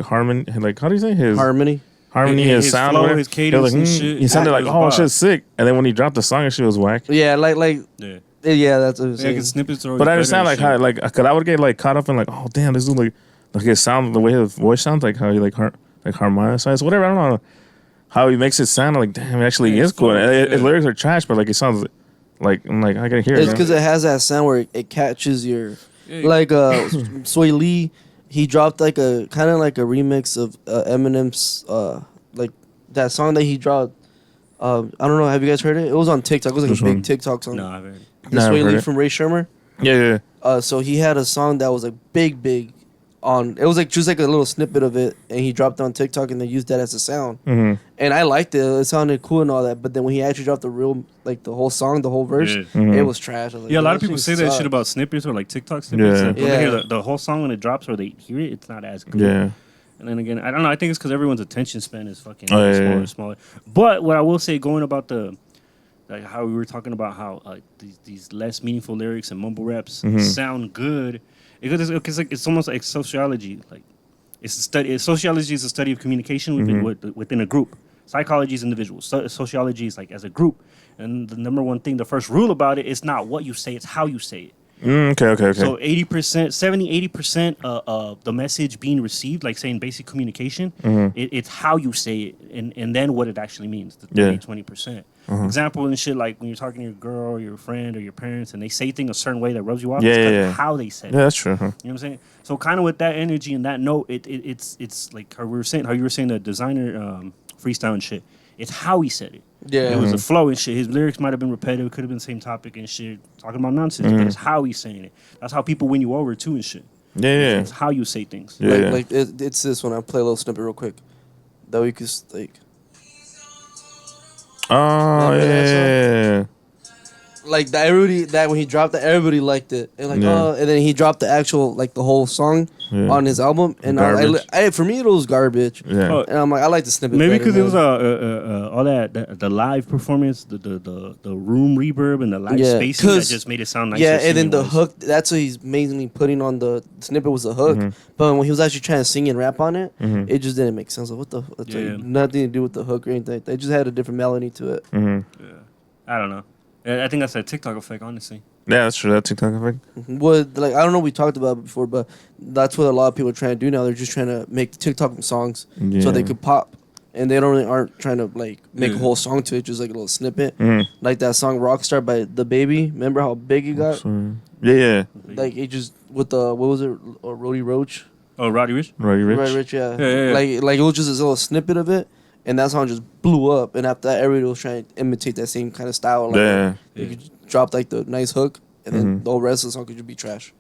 Speaker 1: harmony, like how do you say his
Speaker 3: Harmony.
Speaker 1: harmony,
Speaker 2: His
Speaker 1: his sound,
Speaker 2: flow,
Speaker 1: whatever.
Speaker 2: his cadence
Speaker 1: It was
Speaker 2: and shit.
Speaker 1: He sounded
Speaker 2: Yeah,
Speaker 1: like,
Speaker 2: it was
Speaker 1: oh,
Speaker 2: wild.
Speaker 1: shit's sick. And then when he dropped the song, and shit was whack.
Speaker 3: Yeah, like
Speaker 2: Yeah,
Speaker 3: yeah, that's what I'm
Speaker 2: yeah,
Speaker 3: saying.
Speaker 2: because snippets are.
Speaker 1: But I
Speaker 2: always
Speaker 1: understand
Speaker 2: better
Speaker 1: like
Speaker 2: and
Speaker 1: how
Speaker 2: shit.
Speaker 1: like, cause I would get like caught up in like, oh damn, this dude like his sound, the way his voice sounds, like how he like harmonizes, whatever. I don't know. how he makes it sound like damn, it actually
Speaker 2: Yeah,
Speaker 1: is
Speaker 2: it's
Speaker 1: cool.
Speaker 2: fun.
Speaker 1: His
Speaker 2: Yeah.
Speaker 1: lyrics are trash, but like it sounds like I'm like I gotta hear it.
Speaker 3: It's
Speaker 1: man.
Speaker 3: because it has that sound where it catches your
Speaker 2: Yeah.
Speaker 3: like Sway Lee. He dropped like a kind of like a remix of Eminem's like that song that he dropped. I don't know. Have you guys heard it? It was on TikTok. It was like
Speaker 1: Which
Speaker 3: a big
Speaker 1: one?
Speaker 3: TikTok song.
Speaker 2: No, I've heard.
Speaker 3: The
Speaker 1: Nah, I've
Speaker 3: Sway
Speaker 1: heard
Speaker 3: Lee
Speaker 1: it.
Speaker 3: from Ray Shermer.
Speaker 1: Yeah.
Speaker 3: So he had a song that was like big on. It was like just like a little snippet of it, and he dropped it on TikTok, and they used that as a sound.
Speaker 1: Mm-hmm.
Speaker 3: And I liked it. It sounded cool and all that. But then when he actually dropped the real, like the whole song, the whole verse,
Speaker 2: Yeah.
Speaker 1: Mhm.
Speaker 3: it was trash. I was like,
Speaker 2: Yeah, a lot
Speaker 3: "That
Speaker 2: of people
Speaker 3: shit
Speaker 2: say that shit
Speaker 3: sucks."
Speaker 2: about snippets or like TikTok snippets.
Speaker 1: Yeah.
Speaker 2: Like, when they hear
Speaker 3: Yeah.
Speaker 2: the whole song when it drops or they hear it, it's not as good.
Speaker 1: Yeah.
Speaker 2: And then again, I don't know. I think it's because everyone's attention span is fucking
Speaker 1: Oh, yeah,
Speaker 2: smaller
Speaker 1: yeah.
Speaker 2: and smaller. But what I will say, going about like how we were talking about how these less meaningful lyrics and mumble raps
Speaker 1: Mhm.
Speaker 2: sound good, it's almost like sociology. Like it's a study. Sociology is a study of communication within a group. Psychology is individual. Sociology is like as a group. And the number one thing, the first rule about it is not what you say; it's how you say it.
Speaker 1: Okay.
Speaker 2: So 80%, 70, 80% of the message being received, like saying basic communication, it's how you say it and then what it actually means, the 30,
Speaker 1: Yeah.
Speaker 2: 20%. Example and shit, like when you're talking to your girl or your friend or your parents and they say things a certain way that rubs you off,
Speaker 1: Yeah,
Speaker 2: it's 'cause
Speaker 1: yeah,
Speaker 2: of
Speaker 1: yeah.
Speaker 2: how they said
Speaker 1: Yeah,
Speaker 2: it.
Speaker 1: that's true. Huh?
Speaker 2: You know what I'm saying? So kind of with that energy and that note, it's like how you were saying the designer freestyle and shit. It's how he said it.
Speaker 3: Yeah.
Speaker 2: It was a flow and shit. His lyrics might have been repetitive, could have been the same topic and shit, talking about nonsense, but it's how he's saying it. That's how people win you over too and shit.
Speaker 1: Yeah.
Speaker 2: It's how you say things.
Speaker 1: Yeah.
Speaker 3: Like it's this one. I'll play a little snippet real quick. That we could like
Speaker 1: Oh
Speaker 3: Remember that song?
Speaker 1: yeah.
Speaker 3: like that everybody that when he dropped that everybody liked it and like
Speaker 1: Yeah.
Speaker 3: and then he dropped the actual like the whole song
Speaker 1: Yeah.
Speaker 3: on his album and
Speaker 1: Garbage.
Speaker 3: for me it was garbage.
Speaker 1: Yeah.
Speaker 2: Oh,
Speaker 3: And I'm like I like the snippet.
Speaker 2: Maybe
Speaker 3: better,
Speaker 2: because it was
Speaker 3: man.
Speaker 2: all that the live performance, the room reverb and the live
Speaker 3: Yeah,
Speaker 2: spacing that
Speaker 3: 'cause-
Speaker 2: just made it sound nicer.
Speaker 3: yeah, and then the
Speaker 2: singing-wise.
Speaker 3: hook. That's what he's mainly putting on the snippet was the hook. But when he was actually trying to sing and rap on it, it just didn't make sense. Like what the? It's
Speaker 2: Yeah.
Speaker 3: like nothing to do with the hook or anything. They just had a different melody to it.
Speaker 1: Mm-hmm.
Speaker 2: I don't know. I think that's a TikTok effect, honestly.
Speaker 1: Yeah, that's true. That TikTok effect.
Speaker 3: What like I don't know. We talked about it before, but that's what a lot of people are trying to do now. They're just trying to make TikTok songs so they
Speaker 1: Yeah.
Speaker 3: could pop, and they don't really aren't trying to like make a
Speaker 2: Yeah.
Speaker 3: whole song to it. Just like a little snippet,
Speaker 1: Mhm.
Speaker 3: like that song "Rockstar" by The Baby. Remember how big it got?
Speaker 1: Yeah.
Speaker 3: Like it just with the what was it? Roddy Roach.
Speaker 2: Oh, Roddy Rich?
Speaker 1: Roddy Rich.
Speaker 3: Right, Rich, yeah.
Speaker 2: Yeah.
Speaker 3: Like it was just this little snippet of it, and that song just blew up. And after that, everybody was trying to imitate that same kind of style. Like,
Speaker 1: Yeah.
Speaker 3: you could drop like the nice hook, and then
Speaker 1: Mhm.
Speaker 3: the whole rest of the song could just be trash,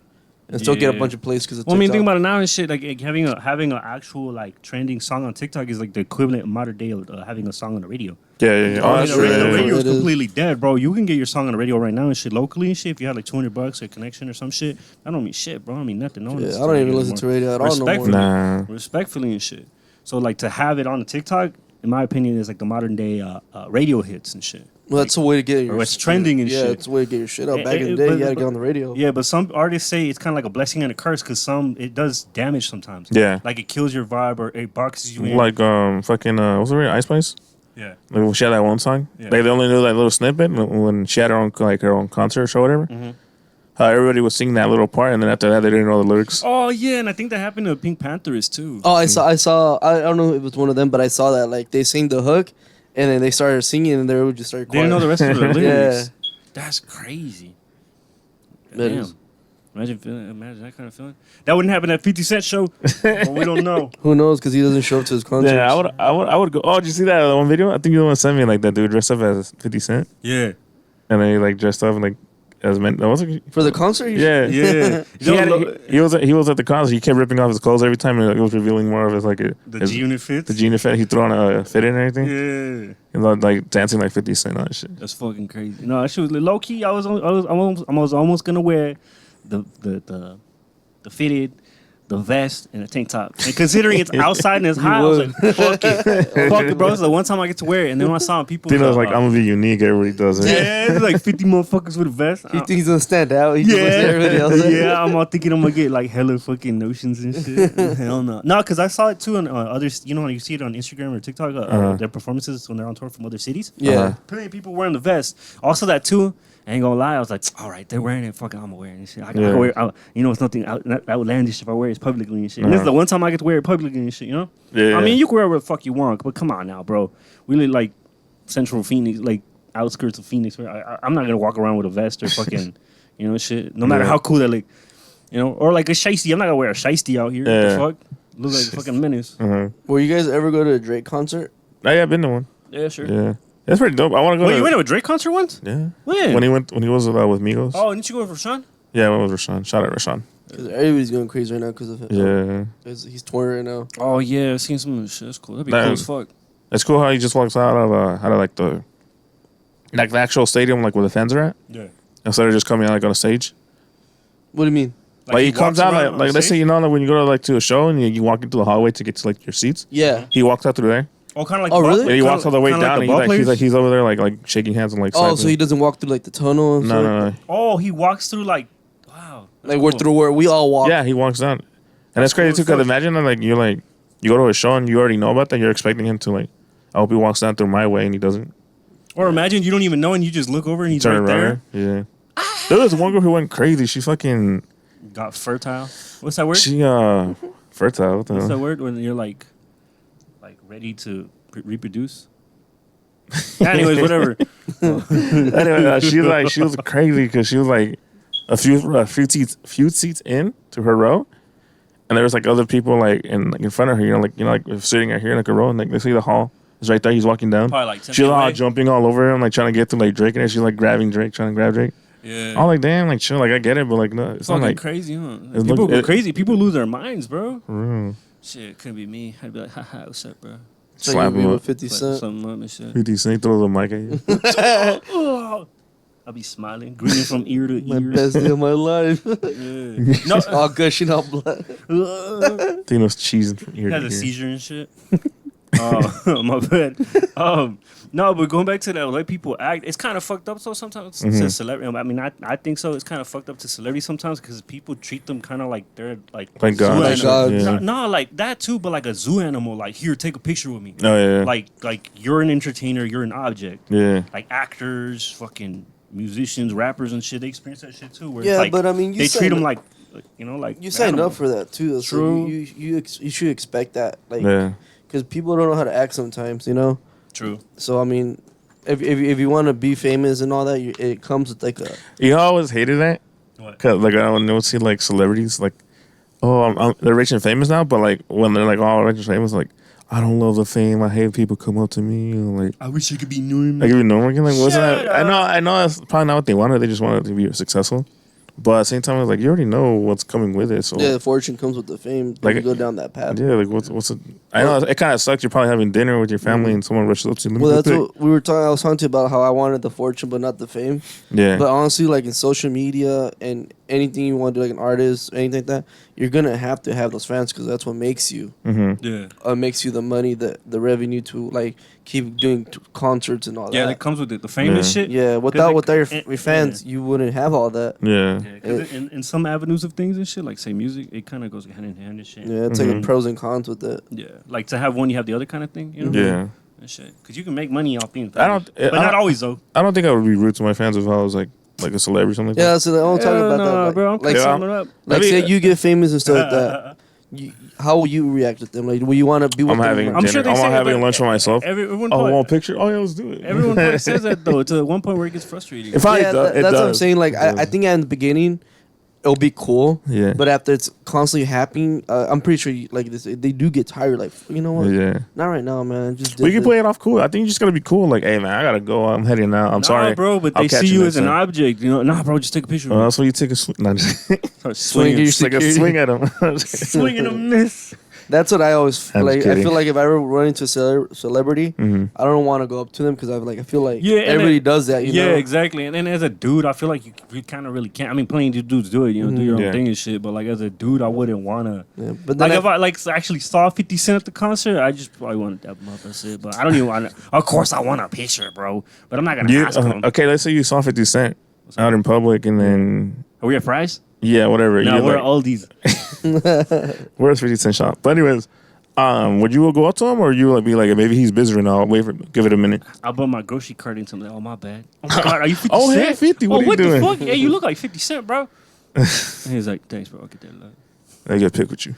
Speaker 3: and still get a
Speaker 2: Yeah.
Speaker 3: bunch of plays because of
Speaker 2: Well, I mean,
Speaker 3: TikTok.
Speaker 2: think about it now and shit. Like having an actual like trending song on TikTok is like the equivalent of modern day of having a song on the radio.
Speaker 1: Yeah. Oh,
Speaker 2: I mean,
Speaker 1: that's
Speaker 2: the
Speaker 1: true.
Speaker 2: radio,
Speaker 1: Yeah,
Speaker 2: the
Speaker 1: yeah.
Speaker 2: radio is
Speaker 3: It is.
Speaker 2: completely dead, bro. You can get your song on the radio right now and shit locally and shit. If you had like $200 a connection or some shit, that don't mean shit, bro. I mean nothing. No one
Speaker 3: Yeah,
Speaker 2: listens
Speaker 3: I don't
Speaker 2: to
Speaker 3: even
Speaker 2: radio
Speaker 3: listen to
Speaker 2: anymore.
Speaker 3: radio at all no more.
Speaker 2: Respectfully.
Speaker 1: Nah.
Speaker 2: Respectfully and shit. So like to have it on the TikTok, in my opinion, is like the modern day radio hits and shit.
Speaker 3: Well, that's a way to get your.
Speaker 2: Or it's trending and
Speaker 3: yeah,
Speaker 2: shit.
Speaker 3: it's a way to get your shit out.
Speaker 2: Eh,
Speaker 3: Back in
Speaker 2: eh,
Speaker 3: the day,
Speaker 2: but-
Speaker 3: you had to
Speaker 2: but-
Speaker 3: get on the radio.
Speaker 2: Yeah, but some artists say it's kind of like a blessing and a curse because it does damage sometimes.
Speaker 1: Yeah.
Speaker 2: Like it kills your vibe or it boxes you in.
Speaker 1: Like fucking what's the name? Ice Spice.
Speaker 2: Yeah.
Speaker 1: Like when she had that one song.
Speaker 2: Yeah.
Speaker 1: Like they only knew that little snippet when she had her own concert show or whatever.
Speaker 2: Mm-hmm.
Speaker 1: How everybody was singing that little part, and then after that they didn't know the lyrics.
Speaker 2: Oh yeah, and I think that happened to Pink Panthers too.
Speaker 3: Oh, I saw. I don't know if it was one of them, but I saw that like they sing the hook, and then they started singing, and they would just start.
Speaker 2: They didn't know the rest of the lyrics.
Speaker 3: Yeah.
Speaker 2: That's crazy.
Speaker 3: That
Speaker 2: Damn.
Speaker 3: is.
Speaker 2: Imagine that kind of feeling. That wouldn't happen at 50 Cent show. But we don't know.
Speaker 3: Who knows? Because he doesn't show up to his concerts.
Speaker 1: Yeah, I would go. Oh, did you see that one video? I think you want to send me like that dude dressed up as 50 Cent,
Speaker 2: Yeah.
Speaker 1: and then he like dressed up and like as men. Was it?
Speaker 3: For the concert?
Speaker 1: Yeah.
Speaker 2: Yeah.
Speaker 1: He was at the concert. He kept ripping off his clothes every time, and it was revealing more of his like
Speaker 2: The
Speaker 1: his,
Speaker 2: G Unit fits.
Speaker 1: the Gina fit. He threw on a fit in and everything.
Speaker 2: Yeah.
Speaker 1: And like dancing like 50 Cent on that shit.
Speaker 2: That's fucking crazy. No, that shit was low key. I was almost gonna wear the fitted, the vest, and a tank top. And considering it's outside and it's hot, I was like, fuck it, bro. So one time I get to wear it, and then when I saw people,
Speaker 1: Dino's like, I'm gonna be unique. Everybody does it.
Speaker 2: yeah, it's like 50 motherfuckers with a vest.
Speaker 3: He thinks he's gonna stand out. He just looks at
Speaker 2: Yeah,
Speaker 3: everybody else.
Speaker 2: yeah. I'm all thinking I'm gonna get like hella fucking notions and shit. Hell no, no, because I saw it too on others. You know, when you see it on Instagram or TikTok, their performances when they're on tour from other cities.
Speaker 3: Yeah.
Speaker 1: Uh-huh.
Speaker 2: Plenty of people wearing the vest. Also, that too. I ain't gonna lie. I was like, all right, they're wearing it. Fucking, I'm wearing this shit. I can
Speaker 1: Yeah.
Speaker 2: wear. You know, it's nothing not outlandish if I wear it. publicly and shit. And this is the one time I get to wear it publicly and shit, you know?
Speaker 1: Yeah.
Speaker 2: I mean, you can wear whatever the fuck you want, but come on now, bro. We live like Central Phoenix, like outskirts of Phoenix. Where I'm not gonna walk around with a vest or fucking, you know, shit. No matter how cool that look, you know, or like a shiesty. I'm not gonna wear a shiesty out here.
Speaker 1: Yeah.
Speaker 2: What the fuck? Look like a fucking menace.
Speaker 3: Will you guys ever go to a Drake concert?
Speaker 1: Yeah, I've been to one.
Speaker 2: Yeah, sure.
Speaker 1: Yeah, that's pretty dope. I want to go.
Speaker 2: Wait,
Speaker 1: to,
Speaker 2: you went to a Drake concert once?
Speaker 1: Yeah.
Speaker 2: When?
Speaker 1: When he was with Migos.
Speaker 2: Oh, didn't you go for Sean?
Speaker 1: Yeah, I went with Rashawn. Shout out Rashawn.
Speaker 3: Because everybody's going crazy right now because of him.
Speaker 1: Yeah.
Speaker 3: 'Cause he's touring right now.
Speaker 2: Oh yeah, I've seen some of the shit. That's cool. That'd be
Speaker 1: That-
Speaker 2: cool as fuck.
Speaker 1: It's cool how he just walks out of like the actual stadium, like where the fans are at,
Speaker 2: Yeah.
Speaker 1: instead of just coming out like on a stage.
Speaker 3: What do you mean?
Speaker 1: Like he comes
Speaker 2: walks
Speaker 1: out
Speaker 2: around
Speaker 1: like
Speaker 2: on
Speaker 1: let's say
Speaker 2: stage?
Speaker 1: you know like when you go to like to a show and you walk into the hallway to get to like your seats.
Speaker 3: Yeah.
Speaker 1: He walks out through there.
Speaker 2: Oh, kind of like.
Speaker 3: Oh, really?
Speaker 1: And he walks all the way
Speaker 2: kinda
Speaker 1: down.
Speaker 2: Like
Speaker 1: and he's over there like shaking hands and like.
Speaker 3: Oh,
Speaker 1: swiping.
Speaker 3: so he doesn't walk through like the tunnel and
Speaker 1: No,
Speaker 3: stuff?
Speaker 1: no, no.
Speaker 2: Oh, he walks through like. Wow.
Speaker 3: Like we're through where we all walk.
Speaker 1: Yeah, he walks down, and it's crazy
Speaker 2: cool
Speaker 1: too.
Speaker 2: as
Speaker 1: Cause
Speaker 2: fuck.
Speaker 1: imagine that like you go to a show and you already know about that. You're expecting him to like. I hope he walks down through my way and he doesn't.
Speaker 2: Or imagine you don't even know and you just look over and he's
Speaker 1: Turn
Speaker 2: right there.
Speaker 1: around. Yeah. There was one girl who went crazy. She fucking.
Speaker 2: Got fertile. What's that word?
Speaker 1: She fertile. What the
Speaker 2: What's that
Speaker 1: hell?
Speaker 2: word when you're like ready to reproduce? Anyways, whatever.
Speaker 1: Anyway, she was crazy because she was like a few seats in to her row, and there was like other people like in front of her, like sitting right here in like a row, and like they see the hall is right there. He's walking down.
Speaker 2: Probably like 10
Speaker 1: She's
Speaker 2: feet
Speaker 1: all
Speaker 2: away.
Speaker 1: jumping all over him, like trying to get to like Drake, and she's like grabbing Drake, trying to grab Drake.
Speaker 2: Yeah.
Speaker 1: I'm like, damn, like chill, like I get it, but like no, it's
Speaker 2: Fucking
Speaker 1: not like
Speaker 2: crazy, huh?
Speaker 1: It
Speaker 2: People
Speaker 1: look-
Speaker 2: go
Speaker 1: it-
Speaker 2: crazy. People lose their minds, bro.
Speaker 1: real.
Speaker 2: Shit, couldn't be me. I'd be like, haha, what's up, bro?
Speaker 3: It's like
Speaker 1: Slap
Speaker 3: you
Speaker 1: him
Speaker 3: with
Speaker 1: up.
Speaker 3: 50
Speaker 2: Like,
Speaker 3: Cent.
Speaker 2: something up and shit.
Speaker 1: 50 Cent throws the mic at you.
Speaker 2: I'll be smiling, grinning from ear to
Speaker 3: My
Speaker 2: ear.
Speaker 3: best day of my life.
Speaker 2: Yeah. No,
Speaker 3: All gushing out blood.
Speaker 1: Tino's cheesing from ear
Speaker 2: he
Speaker 1: to
Speaker 2: has a
Speaker 1: ear.
Speaker 2: seizure and shit. Oh, my bad. No, but going back to that, like people act, it's kind of fucked up. So sometimes to celebrity, I mean, I think so. It's kind of fucked up to celebrities sometimes because people treat them kind of like they're like
Speaker 1: Like
Speaker 2: zoo
Speaker 1: God.
Speaker 3: Like
Speaker 2: animal.
Speaker 3: God.
Speaker 1: Yeah.
Speaker 2: No, like that too, but like a zoo animal. Like here, take a picture with me.
Speaker 1: Oh yeah.
Speaker 2: Like you're an entertainer, you're an object.
Speaker 1: yeah.
Speaker 2: Like actors, fucking musicians, rappers, and shit. They experience that shit too. Where
Speaker 3: Yeah,
Speaker 2: it's like,
Speaker 3: but I mean, you
Speaker 2: they treat
Speaker 3: signed
Speaker 2: them
Speaker 3: up-
Speaker 2: like you know, like
Speaker 3: You signed
Speaker 2: animals.
Speaker 3: up for that too. So
Speaker 2: True.
Speaker 3: you should expect that. Like,
Speaker 1: Yeah.
Speaker 3: because people don't know how to act sometimes, you know?
Speaker 2: True.
Speaker 3: So, I mean, if you want to be famous and all that, it comes with like a.
Speaker 1: You know, I always hated that.
Speaker 2: What?
Speaker 1: Cause like I don't see like celebrities like, they're rich and famous now, but like when they're like all rich and famous, like I don't love the fame. I hate people come up to me and like
Speaker 2: I wish you could be normal.
Speaker 1: like even normal again. Like what's
Speaker 2: Shut
Speaker 1: that? I know that's probably not what they wanted. They just wanted to be successful. But at the same time, it's like you already know what's coming with it. So
Speaker 3: Yeah, the fortune comes with the fame.
Speaker 1: Like-
Speaker 3: Like, you go down that path.
Speaker 1: yeah, like what's it? I know it kind of sucks. You're probably having dinner with your family and someone rushes up to you.
Speaker 3: Well, that's what we were talking. I was talking to you about how I wanted the fortune, but not the fame.
Speaker 1: Yeah.
Speaker 3: But honestly, like in social media and anything you want to do, like an artist, anything like that, you're gonna have to have those fans because that's what makes you.
Speaker 2: Yeah.
Speaker 3: Makes you the money, the revenue to like keep doing concerts and all
Speaker 2: Yeah,
Speaker 3: that.
Speaker 2: that comes with it. The famous
Speaker 1: Yeah.
Speaker 2: shit.
Speaker 3: Yeah, without your
Speaker 2: it-
Speaker 3: fans, you wouldn't have all that.
Speaker 1: yeah.
Speaker 2: Yeah, 'cause in some avenues of things and shit, like say music, it kind of goes hand in hand and shit.
Speaker 3: Yeah, it's like a pros and cons with it.
Speaker 2: Yeah, like to have one, you have the other kind of thing, you know?
Speaker 1: Yeah.
Speaker 2: And shit, because you can make money off being
Speaker 1: I don't-
Speaker 2: famous. but
Speaker 1: I
Speaker 2: not
Speaker 1: don't-
Speaker 2: always though.
Speaker 1: I don't think I would be rude to my fans if I was like a celebrity or something like
Speaker 3: Yeah,
Speaker 1: that.
Speaker 3: so I'm talking
Speaker 2: Hell
Speaker 3: about
Speaker 2: no,
Speaker 3: that. Like,
Speaker 2: bro. I'm
Speaker 3: like,
Speaker 1: Yeah.
Speaker 2: summing up.
Speaker 3: like
Speaker 1: I mean,
Speaker 3: say you get famous and stuff like that. How will you react with them? Like, will you want to be with
Speaker 1: I'm
Speaker 3: them?
Speaker 1: having
Speaker 3: or-
Speaker 2: I'm
Speaker 1: dinner.
Speaker 2: sure they
Speaker 1: I'm
Speaker 2: say
Speaker 1: having
Speaker 2: that,
Speaker 1: lunch for myself.
Speaker 2: Everyone,
Speaker 1: Oh,
Speaker 2: probably,
Speaker 1: want a picture? Oh yeah, let's do it.
Speaker 2: everyone probably says that though. To one point where it gets frustrating.
Speaker 1: If I
Speaker 3: Yeah,
Speaker 1: do, it
Speaker 3: that's what I'm
Speaker 1: does.
Speaker 3: saying. Like,
Speaker 1: It
Speaker 3: I
Speaker 1: does.
Speaker 3: think in the beginning, it'll be cool.
Speaker 1: Yeah.
Speaker 3: But after it's constantly happening, I'm pretty sure like this, they do get tired. Like, you know what?
Speaker 1: Yeah.
Speaker 3: Not right now, man. Just
Speaker 1: We
Speaker 3: did
Speaker 1: can
Speaker 3: this.
Speaker 1: play it off cool. I think you just gotta be cool. Like, hey man, I gotta go. I'm heading out. I'm
Speaker 2: Nah,
Speaker 1: sorry,
Speaker 2: bro, but
Speaker 1: I'll
Speaker 2: they
Speaker 1: catch
Speaker 2: see you
Speaker 1: next
Speaker 2: as an
Speaker 1: time.
Speaker 2: object. You know, nah, bro, just take a picture.
Speaker 1: That's why you take a swing. Nah, just
Speaker 2: Start
Speaker 3: Swing your
Speaker 1: just like a
Speaker 3: security.
Speaker 1: swing at him.
Speaker 2: swinging a miss.
Speaker 3: That's what I always
Speaker 1: I'm
Speaker 3: like. I
Speaker 1: kidding.
Speaker 3: feel like if I ever run into a celebrity,
Speaker 1: Mhm.
Speaker 3: I don't want to go up to them because I feel like
Speaker 2: Yeah, and
Speaker 3: everybody
Speaker 2: it-
Speaker 3: does that. You
Speaker 2: Yeah,
Speaker 3: know?
Speaker 2: exactly. And then as a dude, I feel like you kind of really can't. I mean, plenty of dudes do it. You know, do your own
Speaker 1: Yeah.
Speaker 2: thing and shit. But like as a dude, I wouldn't wanna.
Speaker 3: Yeah, but then
Speaker 2: Like if I like actually saw 50 Cent at the concert, I just probably want to dab him up. That's it. But I don't even want. Of course, I want a picture, bro. But I'm not gonna
Speaker 1: You,
Speaker 2: ask him.
Speaker 1: okay, let's say you saw 50 Cent out in public, and then
Speaker 2: Are we at Fry's?
Speaker 1: yeah, whatever.
Speaker 2: No,
Speaker 1: you're
Speaker 2: we're
Speaker 1: like,
Speaker 2: at Aldi's.
Speaker 1: where's 50 Cent shop? But anyways, would you go up to him, or you like be like, maybe he's busy right now? I'll wait for, give it a minute.
Speaker 2: I bought my grocery cart into him. Like, oh my bad. Oh my god, are you 50
Speaker 1: Oh,
Speaker 2: Cent?
Speaker 1: hey, 50, what are you
Speaker 2: what
Speaker 1: doing?
Speaker 2: the fuck? Hey, you look like 50 Cent, bro. And he's like, thanks, bro. I'll get that. Love.
Speaker 1: I get a pic with you.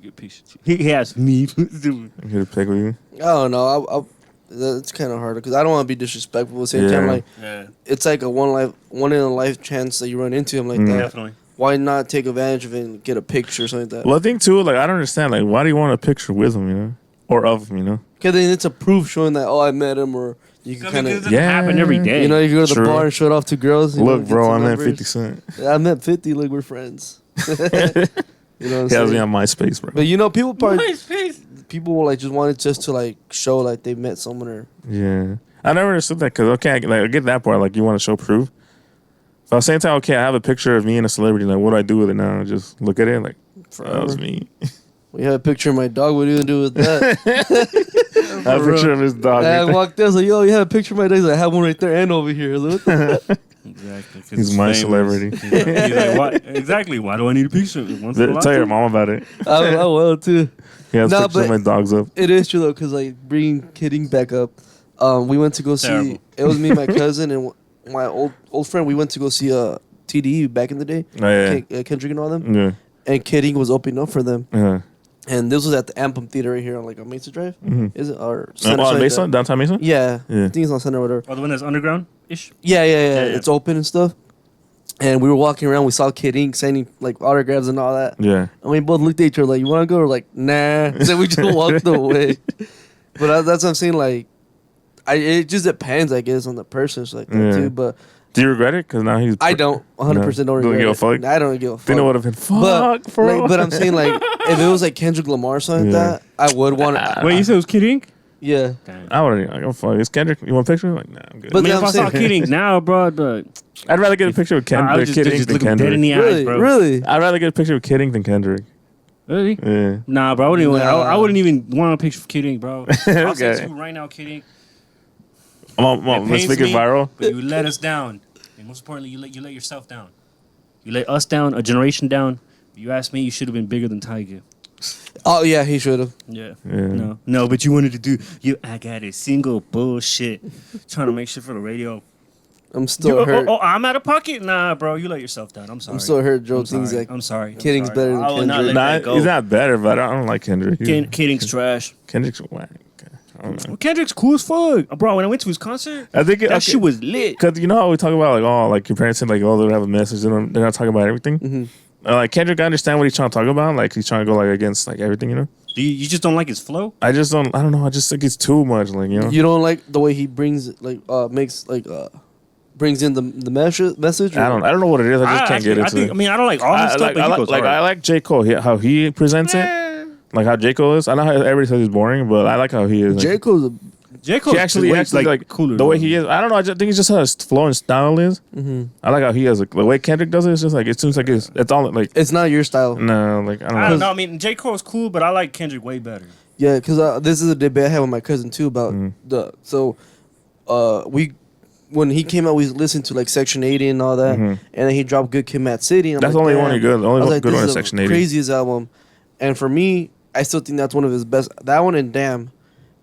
Speaker 2: Get picture. He asked me.
Speaker 1: I get a pic with you.
Speaker 3: I don't know. It's kind of hard because I don't want to be disrespectful. At the same time, like it's like a one in a life chance that you run into him like that.
Speaker 2: Definitely.
Speaker 3: Why not take advantage of it and get a picture or something like that?
Speaker 1: Well, I think too, like I don't understand, like why do you want a picture with him, you know, or of him, you know?
Speaker 3: Because then it's a proof showing that I met him, or you can kind
Speaker 2: It
Speaker 3: of
Speaker 2: doesn't happen every day.
Speaker 3: you go to the
Speaker 1: True.
Speaker 3: bar and show it off to girls.
Speaker 1: Look,
Speaker 3: get
Speaker 1: bro,
Speaker 3: some
Speaker 1: I met
Speaker 3: numbers.
Speaker 1: 50 Cent.
Speaker 3: I met 50. Look, we're friends. You know what I'm
Speaker 1: He has
Speaker 3: saying?
Speaker 1: me on MySpace, bro.
Speaker 3: But people probably
Speaker 2: MySpace.
Speaker 3: people will like just want it just to like show like they met someone or
Speaker 1: Yeah, I never understood that because I get that part. Like you want to show proof. But at the same time, okay, I have a picture of me and a celebrity. Like, what do I do with it now? Just look at it. Like, that was me.
Speaker 3: we have a picture of my dog. What are you gonna do with that?
Speaker 1: I have a picture of his dog.
Speaker 3: I
Speaker 1: right
Speaker 3: walked in, I was like, yo, you have a picture of my dog? He's like, I have one right there and over here. I was like, what the
Speaker 2: Exactly. 'cause
Speaker 1: He's
Speaker 2: it's
Speaker 1: my
Speaker 2: famous.
Speaker 1: celebrity.
Speaker 2: He's like, what? Exactly. Why do I need a picture? Once in a
Speaker 1: there? Tell your
Speaker 2: lifetime?
Speaker 1: mom about it.
Speaker 3: I will too.
Speaker 1: He has
Speaker 3: Nah,
Speaker 1: pictures of
Speaker 3: but-
Speaker 1: my dogs up.
Speaker 3: It is true though, because like bringing Kidding back up, we went to go see.
Speaker 2: Terrible.
Speaker 3: It was me, and my cousin, and my old friend. We went to go see TDE back in the day.
Speaker 1: Oh, yeah.
Speaker 3: Kendrick and all them.
Speaker 1: Yeah.
Speaker 3: And Kidding was opening up for them.
Speaker 1: Yeah.
Speaker 3: And this was at the Ampum Theater right here on like on Mesa Drive.
Speaker 1: Mm-hmm.
Speaker 3: Is it or
Speaker 1: Mason? Downtown Mason?
Speaker 3: Yeah,
Speaker 1: Yeah.
Speaker 3: I think it's on Center or whatever.
Speaker 2: Oh, the one that's underground-ish?
Speaker 3: Yeah.
Speaker 2: yeah.
Speaker 3: It's open and stuff. And we were walking around. We saw Kid Ink signing like autographs and all that.
Speaker 1: Yeah.
Speaker 3: And we both looked at each other like, "You want to go?" Or like, "Nah." So we just walked away. But that's what I'm saying. Like, it just depends, I guess, on the person like that
Speaker 1: Yeah.
Speaker 3: too. But
Speaker 1: Do you regret it? Because now he's.
Speaker 3: I don't 100% don't
Speaker 1: Don't
Speaker 3: regret
Speaker 1: give a
Speaker 3: it.
Speaker 1: fuck?
Speaker 3: I don't give a fuck.
Speaker 1: Think it would have been
Speaker 3: But,
Speaker 1: fuck, bro.
Speaker 3: but I'm saying like, if it was like Kendrick Lamar or something
Speaker 1: Yeah.
Speaker 3: like that, I would want to.
Speaker 2: Wait, you said it was Kid Ink?
Speaker 3: Yeah.
Speaker 2: Damn.
Speaker 1: I wouldn't. Like, oh, fuck. Is Kendrick? You want a picture? Like, nah, I'm good.
Speaker 3: But
Speaker 2: I mean,
Speaker 3: then
Speaker 2: if
Speaker 3: I'm
Speaker 2: I saw
Speaker 3: saying-
Speaker 2: Kid Ink now, bro, but
Speaker 1: I'd rather get a picture with
Speaker 2: I would
Speaker 1: Kid Ink
Speaker 2: just
Speaker 1: than
Speaker 2: look him dead in
Speaker 1: Kendrick.
Speaker 2: the eyes,
Speaker 3: Really,
Speaker 2: bro.
Speaker 3: really.
Speaker 1: I'd rather get a picture with Kid Ink than Kendrick.
Speaker 2: Really?
Speaker 1: Yeah.
Speaker 2: Nah, bro. I wouldn't, even,
Speaker 3: Nah.
Speaker 2: I wouldn't even want a picture of Kid Ink, bro. I'll say
Speaker 1: Okay.
Speaker 2: to you right now, Kid Ink.
Speaker 1: Let's
Speaker 2: pains
Speaker 1: make it
Speaker 2: me,
Speaker 1: viral.
Speaker 2: But you let us down. And most importantly, you let yourself down. You let us down, a generation down. If you ask me, you should have been bigger than Tiger.
Speaker 3: Oh yeah, he should have.
Speaker 2: Yeah.
Speaker 1: Yeah.
Speaker 2: No, but you wanted to do. I got a single bullshit. Trying to make shit for the radio.
Speaker 3: I'm still hurt.
Speaker 2: I'm out of pocket? Nah, bro. You let yourself down. I'm sorry.
Speaker 3: I'm still hurt. Joe
Speaker 2: I'm
Speaker 3: thinks
Speaker 2: sorry.
Speaker 3: like
Speaker 2: I'm sorry. I'm
Speaker 3: Kidding's
Speaker 2: sorry.
Speaker 3: better than
Speaker 2: I will not
Speaker 3: Kendrick.
Speaker 2: let
Speaker 1: Nah,
Speaker 2: that go.
Speaker 1: he's not better, but I don't like Kendrick.
Speaker 2: Kidding's trash.
Speaker 1: Kendrick's whack. I don't know.
Speaker 2: Well, Kendrick's cool as fuck. Bro, when I went to his concert,
Speaker 1: I think
Speaker 2: that shit was lit.
Speaker 1: Because you know how we talk about like, oh, like your parents said like, oh, they have a message. They're not talking about everything.
Speaker 3: Mm-hmm.
Speaker 1: Like Kendrick, I understand what he's trying to talk about. Like he's trying to go like against like everything, you know.
Speaker 2: You just don't like his flow?
Speaker 1: I just don't. I don't know. I just think it's too much. Like you know.
Speaker 3: You don't like the way he brings brings in the message. Or?
Speaker 1: I don't know what it is. I just can't get into it.
Speaker 2: I mean, I don't like all his stuff, but he goes hard.
Speaker 1: I like J. Cole. How he presents it. Like how J. Cole is. I know how everybody says he's boring, but I like how he is. Like,
Speaker 3: J. Cole's
Speaker 2: J. Cole's
Speaker 1: he actually like
Speaker 2: cooler.
Speaker 1: the way
Speaker 2: though.
Speaker 1: he is. I don't know. I just think it's just how his flow and style is. I like how he has like, the way Kendrick does it. It's just like it seems like it's all like
Speaker 3: It's not your style.
Speaker 1: no, like I don't know.
Speaker 2: I don't know. I mean, J. Cole's cool, but I like Kendrick way better.
Speaker 3: Yeah, because this is a debate I had with my cousin too about we when he came out we listened to like Section 80 and all that, and then he dropped Good Kid, Mad City. And I'm
Speaker 1: That's
Speaker 3: like,
Speaker 1: the only
Speaker 3: damn.
Speaker 1: one he good. The
Speaker 3: I was
Speaker 1: only
Speaker 3: like,
Speaker 1: good
Speaker 3: this
Speaker 1: one is
Speaker 3: is the
Speaker 1: Section 80.
Speaker 3: craziest album, and for me, I still think that's one of his best. That one and Damn.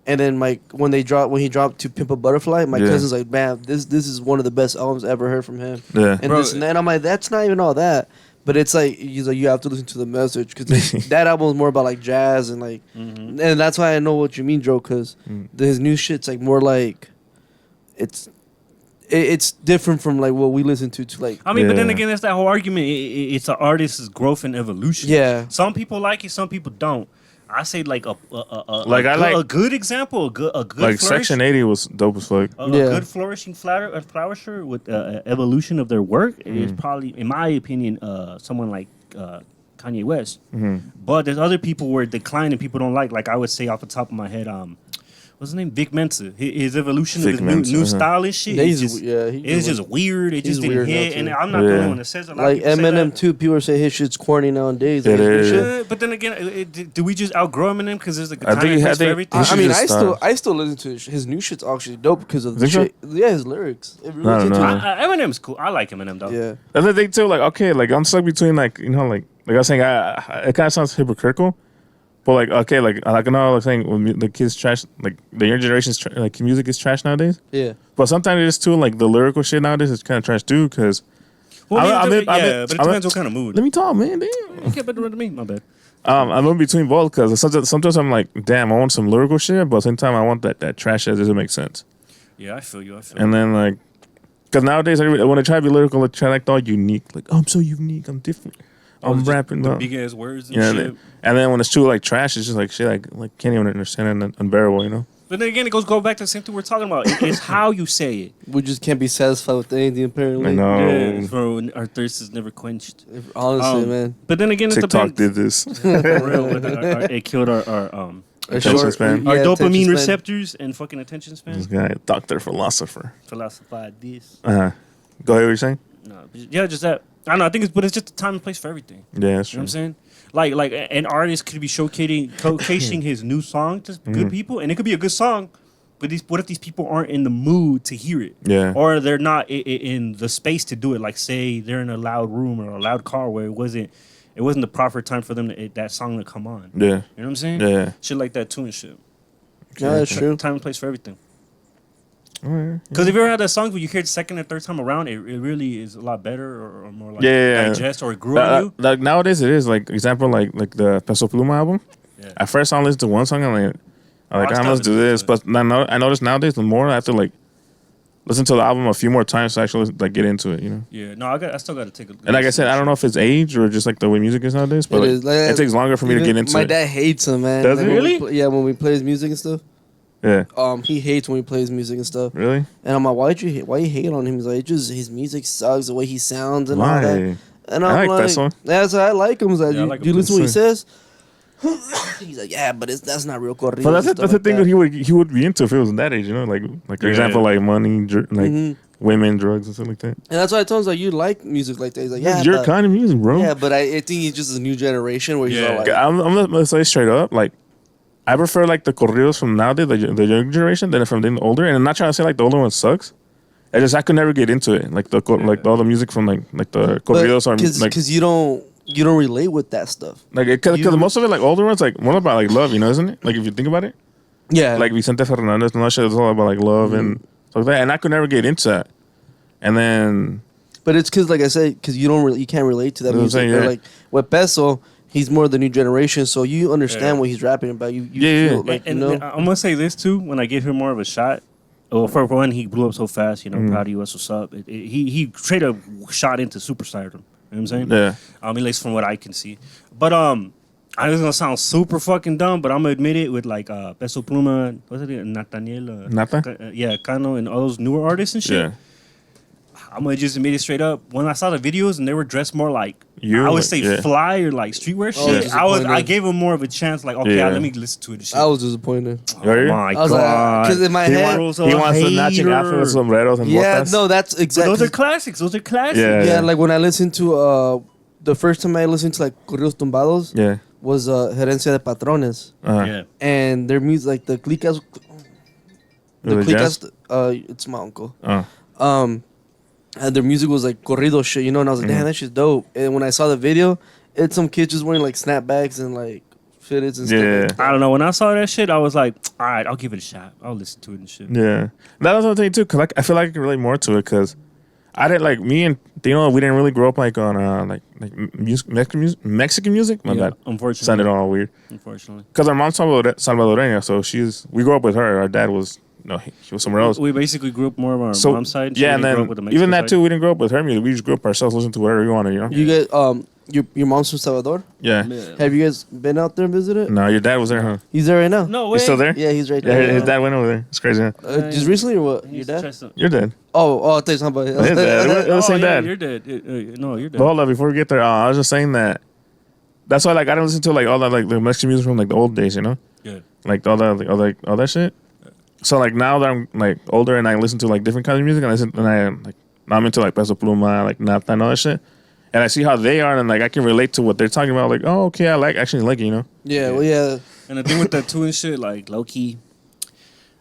Speaker 3: And then when he dropped To Pimp a Butterfly, my
Speaker 1: Yeah.
Speaker 3: cousin's like, man, this is one of the best albums I ever heard from him.
Speaker 1: Yeah.
Speaker 3: And
Speaker 2: Bro,
Speaker 3: this and that. And I'm like, that's not even all that. But it's like he's like, you have to listen to the message because that album is more about like jazz and like, and that's why I know what you mean, Joe. Because his new shit's like more like, it's different from like what we listen to like.
Speaker 2: I mean, but then
Speaker 1: Yeah.
Speaker 2: again, that's that whole argument. It's an artist's growth and evolution.
Speaker 3: Yeah.
Speaker 2: Some people like it, some people don't. I say like
Speaker 1: I
Speaker 2: a good example, a good
Speaker 1: Like
Speaker 2: flourish,
Speaker 1: Section 80 was dope as fuck.
Speaker 2: a
Speaker 3: Yeah.
Speaker 2: good flourishing flourisher with evolution of their work is probably, in my opinion, someone like Kanye West. But there's other people where decline and people don't like. Like I would say off the top of my head, what's his name? Vic Mensa. His evolution
Speaker 1: Vic
Speaker 2: of his
Speaker 1: Mensa,
Speaker 2: new style and shit. It's just weird. It
Speaker 3: he's
Speaker 2: just didn't
Speaker 3: weird now,
Speaker 2: hit.
Speaker 3: too.
Speaker 2: And I'm not the only one that says a lot.
Speaker 3: Like
Speaker 2: of people say
Speaker 3: Eminem
Speaker 2: that.
Speaker 3: too. People say his shit's corny nowadays.
Speaker 1: It
Speaker 3: Like, his new
Speaker 1: is.
Speaker 3: shit.
Speaker 2: But then again, do we just outgrow Eminem because there's like a
Speaker 1: I
Speaker 2: time
Speaker 1: think-
Speaker 2: and
Speaker 1: I
Speaker 2: place for
Speaker 1: think-
Speaker 2: everything?
Speaker 1: He should just stop.
Speaker 3: I still listen to his new shit's actually dope because of the
Speaker 1: Think so?
Speaker 3: shit. Yeah, his lyrics. It really
Speaker 1: I don't
Speaker 3: gets
Speaker 1: know.
Speaker 3: into it.
Speaker 2: Eminem's cool. I like Eminem though.
Speaker 3: Yeah.
Speaker 1: That's the thing too. Like okay, like I'm stuck between like you know like I was saying, it kind of sounds hypocritical, but like okay, like I know like saying when the kids trash, like the younger generation's like music is trash nowadays.
Speaker 3: Yeah.
Speaker 1: But sometimes it's too like the lyrical shit nowadays is kind of trash too because
Speaker 2: Well,
Speaker 1: I'm in-
Speaker 2: but it depends what kind of mood.
Speaker 1: Let me talk, man. Damn.
Speaker 2: Okay, but to me, my bad.
Speaker 1: I'm in between both because sometimes I'm like, damn, I want some lyrical shit, but at the same time I want that trash shit that doesn't make sense.
Speaker 2: Yeah, I feel you.
Speaker 1: And then like, because nowadays when I try to be lyrical, I try to act all unique. Like, oh, I'm so unique, I'm different. I'm rapping.
Speaker 2: the big ass words and
Speaker 1: Yeah,
Speaker 2: shit.
Speaker 1: and then when it's true like trash, it's just like shit. Like can't even understand it, unbearable. You know.
Speaker 2: But then again, it go back to the same thing we're talking about. It's how you say it.
Speaker 3: We just can't be satisfied with anything, apparently.
Speaker 1: I know.
Speaker 2: Yeah, bro, our thirst is never quenched.
Speaker 3: Honestly, man.
Speaker 2: But then again, it
Speaker 1: TikTok
Speaker 2: depends.
Speaker 1: did this.
Speaker 2: For real, it killed our
Speaker 1: Attention span.
Speaker 2: our
Speaker 3: Yeah, attention
Speaker 2: dopamine
Speaker 3: span.
Speaker 2: receptors and fucking attention span.
Speaker 1: This guy, doctor, philosopher.
Speaker 2: Philosophize this.
Speaker 1: Go ahead. What you're saying?
Speaker 2: No, yeah, just that. I don't know. I think it's just a time and place for everything.
Speaker 1: Yeah, that's
Speaker 2: You know
Speaker 1: true.
Speaker 2: what I'm saying? Like an artist could be showcasing his new song to good people, and it could be a good song. But what if these people aren't in the mood to hear it?
Speaker 1: Yeah.
Speaker 2: Or they're not in the space to do it. Like say they're in a loud room or a loud car where it wasn't the proper time for them that song to come on.
Speaker 1: Yeah.
Speaker 2: You know what I'm saying?
Speaker 1: Yeah.
Speaker 2: Shit like that too and shit.
Speaker 3: Yeah, that's true.
Speaker 2: Time and place for everything.
Speaker 1: Alright.
Speaker 2: Because if you ever had that song where you hear it second or third time around, it really is a lot better or more like
Speaker 1: Yeah.
Speaker 2: digest or it grew on you.
Speaker 1: Like nowadays it is like example like the Peso Pluma album.
Speaker 2: Yeah.
Speaker 1: At first I listened to one song and I'm like,
Speaker 2: it's
Speaker 1: let's do
Speaker 2: time to
Speaker 1: this.
Speaker 2: do it.
Speaker 1: But I notice nowadays the more I have to like listen to the album a few more times to actually like get into it, you know.
Speaker 2: Yeah, no, I still got to take a.
Speaker 1: And like I said, I don't know if it's age or just like the way music is nowadays, but
Speaker 3: It
Speaker 1: like,
Speaker 3: is, like,
Speaker 1: it takes longer for me to
Speaker 3: Even
Speaker 1: get into
Speaker 3: my
Speaker 1: it.
Speaker 3: dad hates him, man.
Speaker 1: Does
Speaker 3: Like,
Speaker 1: he?
Speaker 3: when we
Speaker 2: Really?
Speaker 3: play- yeah, when we play his music and stuff.
Speaker 1: Yeah.
Speaker 3: He hates when we play his music and stuff.
Speaker 1: Really?
Speaker 3: And I'm like, why you hate on him? He's like, his music sucks, the way he sounds and all
Speaker 1: Why?
Speaker 3: that. And
Speaker 1: I
Speaker 3: I'm
Speaker 1: like that song.
Speaker 3: That's why I like him. He's like,
Speaker 2: Yeah, I
Speaker 3: you,
Speaker 2: like
Speaker 3: do you
Speaker 2: him
Speaker 3: listen to what he
Speaker 1: too.
Speaker 3: says? He's like, yeah, but that's not real corrido.
Speaker 1: But that's
Speaker 3: and
Speaker 1: the
Speaker 3: stuff
Speaker 1: thing
Speaker 3: like
Speaker 1: that he would be into if he was in that age, you know, like for
Speaker 2: Yeah.
Speaker 1: example, like money, like
Speaker 3: Mhm.
Speaker 1: women, drugs, and stuff like that.
Speaker 3: And that's why I told him, like, you like music like that. He's like, yeah,
Speaker 1: It's your
Speaker 3: but,
Speaker 1: kind of music, bro.
Speaker 3: yeah, but I think he's just a new generation where he's
Speaker 2: Yeah.
Speaker 3: all like,
Speaker 1: I'm gonna say straight up, like I prefer like the corridos from nowadays, the younger generation, than from the older. And I'm not trying to say like the older one sucks. I could never get into it, like like all the music from like the corridos are like
Speaker 3: because you don't relate with that stuff.
Speaker 1: because
Speaker 3: you-
Speaker 1: most of it like older ones like more about like love, you know, isn't it? Like if you think about it,
Speaker 3: Yeah,
Speaker 1: like Vicente Fernandez and all that shit is all about like love and stuff like that. And I could never get into that. And then
Speaker 3: but it's because, like I said, because you can't relate to that
Speaker 1: That's what I'm
Speaker 3: music.
Speaker 1: saying,
Speaker 3: Or
Speaker 1: yeah.
Speaker 3: like with Peso, he's more the new generation, so you understand
Speaker 2: Yeah.
Speaker 3: what he's rapping about. You
Speaker 1: Yeah,
Speaker 3: feel
Speaker 1: yeah.
Speaker 3: like
Speaker 2: and
Speaker 3: you know.
Speaker 2: I'm gonna say this too. When I give him more of a shot, well, for one, he blew up so fast. You know,
Speaker 1: Mm-hmm.
Speaker 2: proud of you. That's what's up. He straight up shot into superstardom. You know what I'm saying?
Speaker 1: yeah,
Speaker 2: At least from what I can see. But I was gonna sound super fucking dumb, but I'm gonna admit it with like Peso Pluma, what's it, Nathaniel,
Speaker 1: Nata?
Speaker 2: yeah, Cano, and all those newer artists and shit.
Speaker 1: yeah.
Speaker 2: I'm gonna just admit it straight up. When I saw the videos and they were dressed more like
Speaker 1: You,
Speaker 2: I would
Speaker 1: like,
Speaker 2: say
Speaker 1: yeah.
Speaker 2: fly or like streetwear
Speaker 3: Oh,
Speaker 2: shit, I
Speaker 3: disappointed.
Speaker 2: gave him more of a chance. Like, okay,
Speaker 1: Yeah.
Speaker 2: let me listen to it. And shit.
Speaker 3: I was disappointed.
Speaker 1: Are you?
Speaker 2: Oh my
Speaker 3: I was like,
Speaker 2: god!
Speaker 3: 'cause in my
Speaker 1: He,
Speaker 3: head-
Speaker 1: wants the matching outfit with sombreros and
Speaker 3: Yeah,
Speaker 1: botas.
Speaker 3: no, that's
Speaker 2: But
Speaker 3: exactly.
Speaker 2: those are classics. Those are classics.
Speaker 1: Yeah.
Speaker 3: Yeah, like when I listened to the first time I listened to like corridos tumbados
Speaker 1: Yeah.
Speaker 3: was Herencia de Patrones,
Speaker 1: Uh-huh.
Speaker 2: Yeah.
Speaker 3: and their music like the clicas, the
Speaker 1: Was it jazz?
Speaker 3: clicas. It's my uncle.
Speaker 1: Oh.
Speaker 3: And their music was like corrido shit, you know. And I was like, damn, that shit's dope. And when I saw the video, it's some kids just wearing like snapbacks and like fitteds and stuff.
Speaker 1: Yeah.
Speaker 3: Like that.
Speaker 2: I don't know. When I saw that shit, I was like, all right, I'll give it a shot. I'll listen to it and shit.
Speaker 1: Yeah. That was one thing too, cause I feel like I can relate more to it, cause I didn't like me and Dino. We didn't really grow up like on like music, Mexican music. My
Speaker 2: Yeah,
Speaker 1: bad.
Speaker 2: unfortunately.
Speaker 1: Sounded all weird.
Speaker 2: Unfortunately.
Speaker 1: Cause our mom's Salvadoreña, so we grew up with her. Our dad was he was somewhere else.
Speaker 2: We basically grew up more on our
Speaker 1: So
Speaker 2: mom's side. so
Speaker 1: yeah,
Speaker 2: we
Speaker 1: and
Speaker 2: didn't grow
Speaker 1: then
Speaker 2: up with the Mexican
Speaker 1: even that
Speaker 2: side.
Speaker 1: too, we didn't grow up with her music. We just grew up ourselves, listening to whatever we wanted, you know.
Speaker 3: You guys, your mom's from Salvador.
Speaker 1: Yeah.
Speaker 2: Yeah.
Speaker 3: Have you guys been out there and visited?
Speaker 1: No, your dad was there, huh?
Speaker 3: He's there right now.
Speaker 2: No way.
Speaker 1: He's still there?
Speaker 3: Yeah, he's right
Speaker 1: Yeah,
Speaker 3: there.
Speaker 1: his dad went over there. It's crazy. Huh?
Speaker 3: Just recently or what?
Speaker 2: He
Speaker 3: Your
Speaker 2: used to
Speaker 3: dad?
Speaker 2: try some-
Speaker 1: Your dad.
Speaker 3: Oh, I thought you were talking about
Speaker 1: His dad. It was the same
Speaker 2: yeah,
Speaker 1: dad.
Speaker 2: You're dead. No, you're dead.
Speaker 1: But hold up, before we get there, I was just saying that. That's why, like, I didn't listen to like all that like the Mexican music from like the old days, you know,
Speaker 2: Yeah.
Speaker 1: like all that, like, all that shit. So like now that I'm like older and I listen to like different kinds of music, and now I'm into like Peso Pluma, like Nata and all that shit, and I see how they are, and like I can relate to what they're talking about. Like, oh, okay, I actually like it, you know.
Speaker 3: Yeah, well, yeah.
Speaker 2: And the thing with that too and shit, like low key,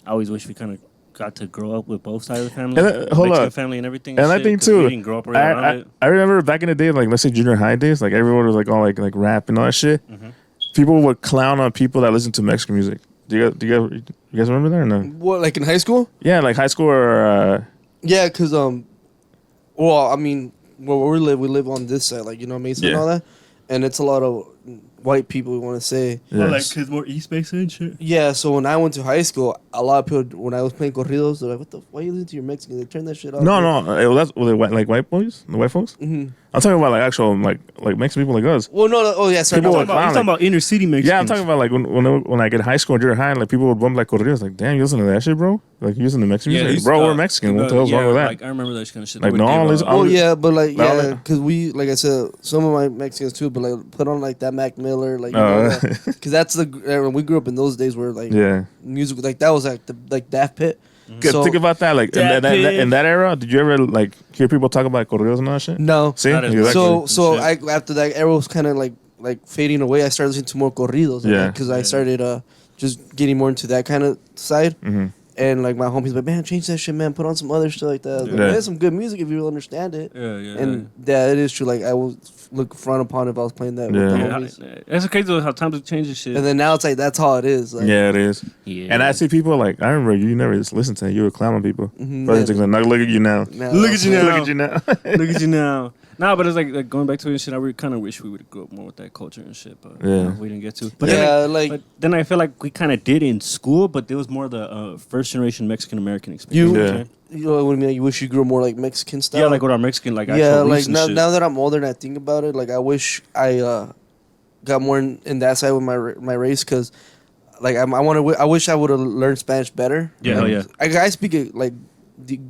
Speaker 2: I always wish we kind of got to grow up with both sides of the family,
Speaker 1: And, hold
Speaker 2: Mexican
Speaker 1: up.
Speaker 2: family and everything.
Speaker 1: And I
Speaker 2: shit,
Speaker 1: think
Speaker 2: 'cause
Speaker 1: too,
Speaker 2: we didn't grow up right around it.
Speaker 1: I remember back in the day, like let's say junior high days, like everyone was like all like rap and all that shit.
Speaker 2: Mm-hmm.
Speaker 1: People would clown on people that listen to Mexican music. Do you guys remember that or no?
Speaker 3: What, like in high school?
Speaker 1: Yeah, like high school or
Speaker 3: Yeah, because well, I mean, where we live on this side, like, you know, Mesa and
Speaker 1: Yeah.
Speaker 3: all that, and it's a lot of white people, we want to say.
Speaker 1: Yeah.
Speaker 2: kids more East Bay and shit.
Speaker 3: Yeah, so when I went to high school, a lot of people, when I was playing corridos, they're like, "What the? Why you listen to your Mexican?" They turn that shit off.
Speaker 1: No. That's like white boys, the white folks.
Speaker 3: Hmm.
Speaker 1: I'm talking about like actual like Mexican people like us.
Speaker 3: Well, no. Oh yeah, sorry.
Speaker 1: People
Speaker 3: no,
Speaker 1: would-
Speaker 2: You're talking about inner city Mexicans.
Speaker 1: Yeah, I'm talking about like when I get high school and junior high, like people would bump like corridos. Like, damn, you listen to that shit, bro? Like, you listen to Mexican music?
Speaker 2: these,
Speaker 1: Bro, we're Mexican. What the hell's wrong with that?
Speaker 2: Like, I remember that kind of shit.
Speaker 1: Like,
Speaker 2: They
Speaker 1: no,
Speaker 2: would give,
Speaker 1: listen-
Speaker 3: Oh
Speaker 1: I'm-
Speaker 3: yeah, but like
Speaker 1: No,
Speaker 3: yeah,
Speaker 1: like-
Speaker 3: because we, like I said, some of my Mexicans too, but like put on like that Mac Miller, like, because that's the when we grew up in those days where like
Speaker 1: Yeah.
Speaker 3: music, like that was like the like Daft Pit.
Speaker 1: Good,
Speaker 3: So-
Speaker 1: think about that. Like
Speaker 2: That
Speaker 1: in that era, did you ever like hear people talk about corridos and all that shit?
Speaker 3: No,
Speaker 1: See,
Speaker 2: Not as much.
Speaker 1: exactly.
Speaker 3: so
Speaker 2: Shit.
Speaker 3: I after that era was kind of like fading away. I started listening to more corridos,
Speaker 1: Yeah.
Speaker 3: because I started just getting more into that kind of side.
Speaker 1: Mhm.
Speaker 3: And like my homies like, man, change that shit, man. Put on some other shit like that. I was like,
Speaker 1: Yeah.
Speaker 3: man, some good music if you understand it.
Speaker 2: Yeah.
Speaker 3: And yeah, it is true. Like I would look frown upon if I was playing that with the
Speaker 1: Yeah.
Speaker 3: homies.
Speaker 2: It's crazy though how times have changed and shit.
Speaker 3: And then now it's like that's how it is. Like,
Speaker 1: Yeah, it is.
Speaker 2: Yeah.
Speaker 1: And I see people like I remember you never just listened to it. You were clowning people.
Speaker 3: Mhm,
Speaker 1: But
Speaker 3: yeah.
Speaker 1: it's like, now look at you now.
Speaker 3: now-
Speaker 2: Look at you now.
Speaker 1: Look at you now.
Speaker 2: Look at you now. Nah, but it's like going back to it and shit. I kind of wish we would have grew up more with that culture and shit, but
Speaker 1: Yeah.
Speaker 2: we didn't get to. But
Speaker 3: Yeah,
Speaker 2: then,
Speaker 3: like-
Speaker 2: but then I feel like we kind of did in school, but it was more the first generation Mexican American experience.
Speaker 3: You-
Speaker 2: know what
Speaker 1: Yeah.
Speaker 2: I'm saying?
Speaker 3: You know what I mean? You wish you grew more like Mexican style.
Speaker 2: Yeah, like with our Mexican like
Speaker 3: yeah,
Speaker 2: actual roots
Speaker 3: like
Speaker 2: and
Speaker 3: now,
Speaker 2: shit.
Speaker 3: now that I'm older and I think about it, like I wish I got more in that side with my race, because like I wish I would have learned Spanish better.
Speaker 2: Yeah, hell yeah.
Speaker 3: I speak it like